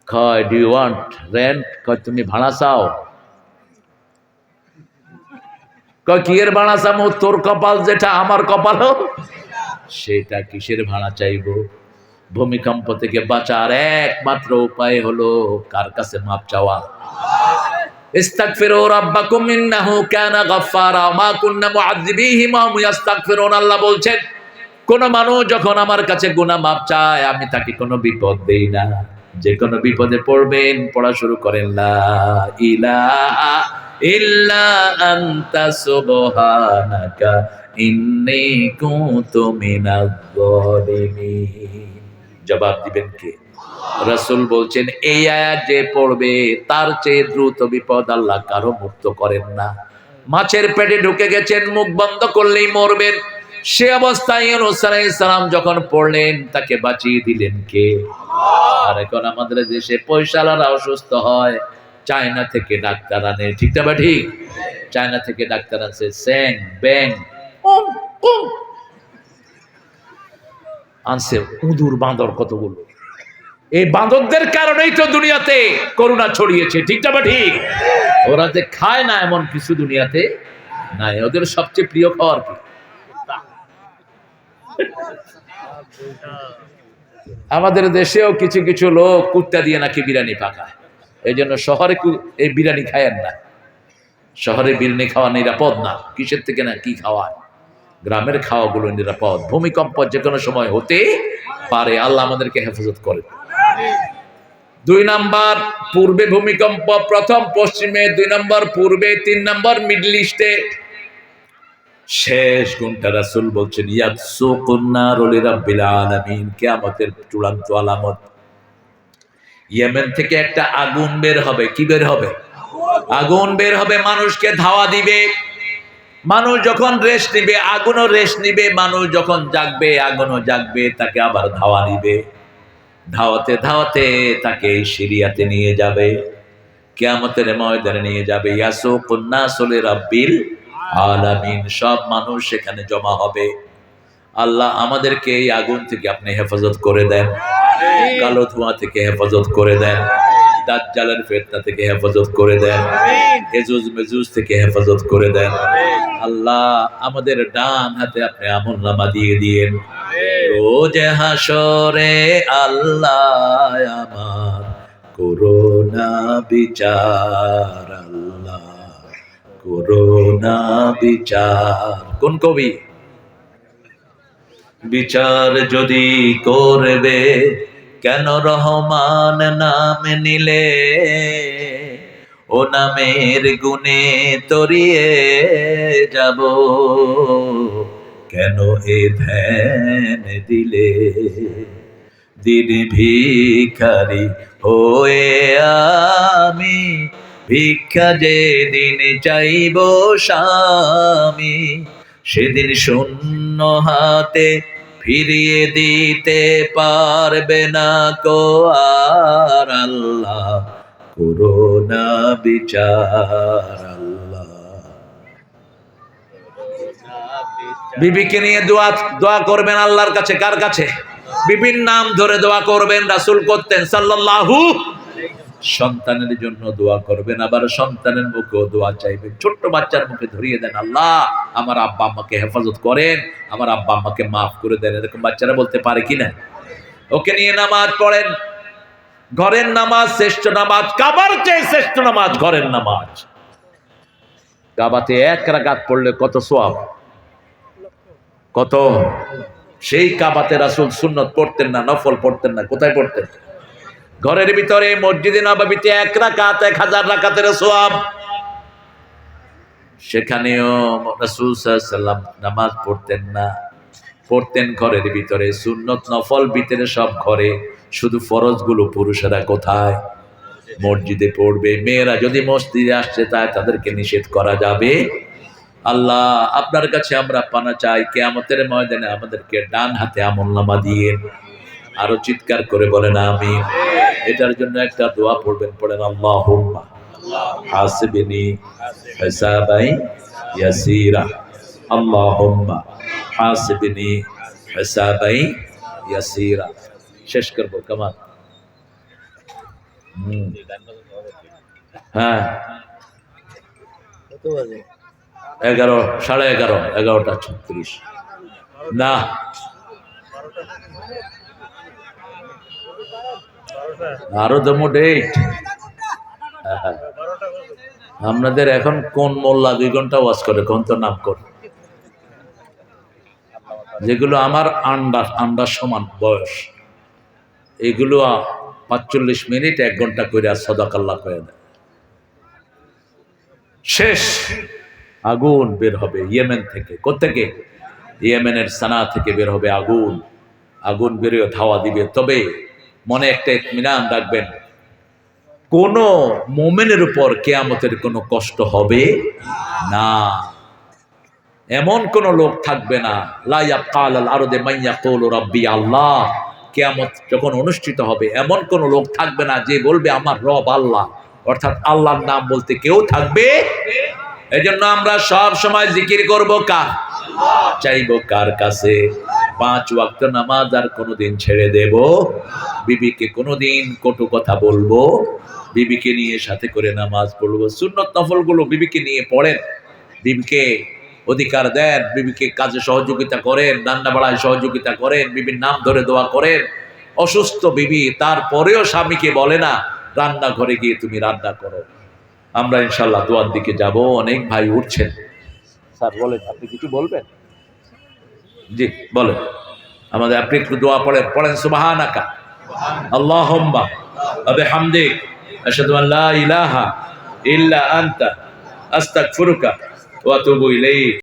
Speaker 1: কয় ডু ইউ ওয়ান্ট রেন্ট? কয় তুমি ভাড়া চাও? কয় কি এর ভাড়া চামো? তোর কপাল যেটা আমার কপালও সেটা। কিসের ভাড়া চাইবো? ভূমিকম্প থেকে বাঁচার একমাত্র উপায় হলো কার কাছে মাপ চাওয়া। ইস্তাগফিরু রাব্বাকুম ইন্নাহু কানা গাফফারা মা কুন্না মুআযযিবিহিম ওয়া হুম ইস্তাগফিরুন। আল্লাহ বলছেন কোন মানুষ যখন আমার কাছে গুনাহ মাপ চায় আমি তাকে কোনো বিপদ দেই না। যে কোনো বিপদে পড়বেন পড়া শুরু করেন লা ইলাহা ইল্লা আনতা সুবহানাকা ইন্নী কুনতু মিনাজ জালিমিন। জবাব দিবেন কে? রাসূল বলছেন এই আয়াত যে পড়বে তার চেয়ে দ্রুত বিপদ আল্লাহ কারো মুক্ত করেন না। মাছের পেটে ঢুকে গেছেন, মুখ বন্ধ করলেই মরবেন, সে অবস্থায় ইউনূস আলাইহিস সালাম যখন পড়লেন তাকে বাঁচিয়ে দিলেন কে? আর এখন আমাদের দেশে পয়সাওয়ালারা অসুস্থ হয়, চায়না থেকে ডাক্তার আনে, ঠিক না? বা ঠিক? চায়না থেকে ডাক্তার আনছে, স্যাং ব্যাং আনছে, উদুর বাঁদর কতগুলো। এই বাঁদরদের কারণেই তো দুনিয়াতে করোনা ছড়িয়েছে, ঠিক না? বা ঠিক? ওরা যে খায় না এমন কিছু দুনিয়াতে নাই। ওদের সবচেয়ে প্রিয় খাবার কি? আমাদের দেশেও কিছু কিছু লোক কুত্তা দিয়ে নাকি বিরিয়ানি পাকায়, এই জন্য শহরে এই বিরিয়ানি খায়েন না। শহরে বিরিয়ানি খাওয়া নিরাপদ না। কিসের থেকে না কি খাওয়ায়? গ্রামের খাওয়াগুলো নিরাপদ। ভূমিকম্প যে কোনো সময় হতে পারে, আল্লাহ আমাদেরকে হেফাজত করে। 2 নাম্বার পূর্বে ভূমিকম্প, প্রথম পশ্চিমে, 2 নাম্বার পূর্বে, 3 নাম্বার মিডল ইস্টে। শেষ গুণটা রাসূল বলছেন ইয়াসুকুন নারু লিরাব্বিল আলামিন, কিয়ামতের চূড়ান্ত আলামত। ইয়েমেন থেকে একটা আগুন বের হবে। কি বের হবে? আগুন বের হবে, মানুষকে ধাওয়া দিবে। মানুষ যখন রেস্ট নিবে আগুনও রেস্ট নিবে, মানুষ যখন জাগবে আগুনও জাগবে, তাকে আবার ধাওয়া দিবে। ধাওয়াতে ধাওয়াতে তাকে সিরিয়াতে নিয়ে যাবে, কিয়ামতের ময়দানে নিয়ে যাবে। ইয়াসুকুন নাসু লিরাব্বিল আলামিন, সব মানুষ সেখানে জমা হবে। আল্লাহ আমাদেরকে এই আগুন থেকে আপনি হেফাজত করে দেন, কালো ধোঁয়া থেকে হেফাজত করে দেন, দাজ্জালের ফিতনা থেকে হেফাজত করে দেন, এজুজ মেজুজ থেকে হেফাজত করে দেন। আল্লাহ আমাদের ডান হাতে আপনি আমলনামা দিয়ে দিয়েন। রোজ হাসরে আল্লাহ আমার করোনা বিচার, আল্লাহ করোনা বিচার। কোন কবি? বিচার যদি করবে কেন রহমান নাম নিলে, ও নামের গুণে তরিয়ে যাব, কেন এ ধ্যান দিলে। দিন ভিখারি হয়ে আমি ভিক্ষা যে দিন চাইব স্বামী, সেদিন শূন্য হাতে ফিরিয়ে দিতে পারবে না কো আর, আল্লাহ করোনা বিচার, আল্লাহ। বিবিকে নিয়ে দোয়া করবেন আল্লাহর কাছে। কার কাছে? বিবির নাম ধরে দোয়া করবেন, রাসূল করতেন সাল্লাল্লাহু। সন্তানের জন্য দোয়া করবেন, আবার সন্তানের মুখেও দোয়া চাইবেন। ছোট্ট বাচ্চার মুখে ধরিয়ে দেন, আল্লাহ আমার আব্বা আম্মাকে হেফাজত করেন, আমার আব্বা আম্মাকে মাফ করে দেন। এরকম বাচ্চারা বলতে পারে কিনা? ওকে নিয়ে নামাজ পড়েন। ঘরের নামাজ শ্রেষ্ঠ নামাজ, কাবার চেয়ে শ্রেষ্ঠ নামাজ ঘরের নামাজ। কাবাতে 1 রাকাত পড়লে কত সওয়াব, কত! সেই কাবাতে রাসূল সুন্নত পড়তেন না, নফল পড়তেন না, কোথায় পড়তেন? ঘরের ভিতরে মসজিদে নববীতে 1 রাকাত 1000 রাকাতের সওয়াব। সেখানেও রাসূল সাল্লাল্লাহু আলাইহি ওয়াসাল্লাম নামাজ পড়তেন না, পড়তেন ঘরের ভিতরে। সুন্নত নফল ভিতরে সব ঘরে, শুধু ফরজগুলো পুরুষেরা কোথায়? মসজিদে পড়বে। মেয়েরা যদি মসজিদে আসছে তাই তাদেরকে নিষেধ করা যাবে? আল্লাহ আপনার কাছে আমরা পানা চাই, কিয়ামতের ময়দানে আমাদেরকে ডান হাতে আমলনামা দিয়ে। আরো চিৎকার করে বলেন আমিন। এটার জন্য একটা দোয়া পড়বেন, পড়েন আল্লাহুম্মা হাসিবনি হিসাবাই ইয়াসিরা, আল্লাহুম্মা হাসিবনি হিসাবাই ইয়াসিরা। শেষ করব কামাল। হ্যাঁ 11, 11:30, 11:36 না, আরো তো মোট 8। আপনাদের এখন কোন মোল্লা 2 ঘন্টা ওয়াজ করে? কোন তো নাম করে, যেগুলো আমার আন্ডার সমান বয়স, এগুলো 45 মিনিট 1 ঘন্টা করে সাদাকাল্লাহ করে দেয়। শেষ। আগুন বের হবে ইয়েমেন থেকে। কোত্থেকে? ইয়েমেনের সানা থেকে বের হবে আগুন। আগুন বেরিয়ে ধাওয়া দিবে। তবে মনে একটা ইতমিনান রাখবেন, কোন মোমেনের উপর কিয়ামতের কোনো কষ্ট হবে না। এমন কোন লোক থাকবে না, লা ইয়াবকা আলাল আরদি মান ইয়াকুলু রাব্বি আল্লাহ। কিয়ামত যখন অনুষ্ঠিত হবে এমন কোন লোক থাকবে না যে বলবে আমার রব আল্লাহ, অর্থাৎ আল্লাহর নাম বলতে কেউ থাকবে। এজন্য আমরা সব সময় জিকির করব কার? চাইবো কার কাছে? 5 ওয়াক্ত নামাজ আর কোনোদিন ছেড়ে দেব? বিবিকে কোনোদিন কটু কথা বলবো? বিবিকে নিয়ে সাথে করে নামাজ পড়বো? সুন্নত নফলগুলো বিবিকে নিয়ে পড়েন, বিবিকে অধিকার দেন, বিবিকে কাজে সহযোগিতা করেন, রান্না বাড়ায় সহযোগিতা করেন, বিবির নাম ধরে দোয়া করেন। অসুস্থ বিবি তারপরেও স্বামীকে বলে না রান্নাঘরে গিয়ে তুমি রান্না করো। আমরা ইনশাল্লাহ দোয়ার দিকে যাব। অনেক ভাই উঠছেন। স্যার বলেন, আপনি কিছু বলবেন? জি বলেন। আমাদের আপনি একটু দোয়া পড়েন, পড়েন সুবহানাকা আল্লাহুম্মা ওয়া বিহামদিক আশহাদু আল লা ইলাহা ইল্লা আনতা আস্তাগফিরুকা ওয়া আতুবু ইলাইক।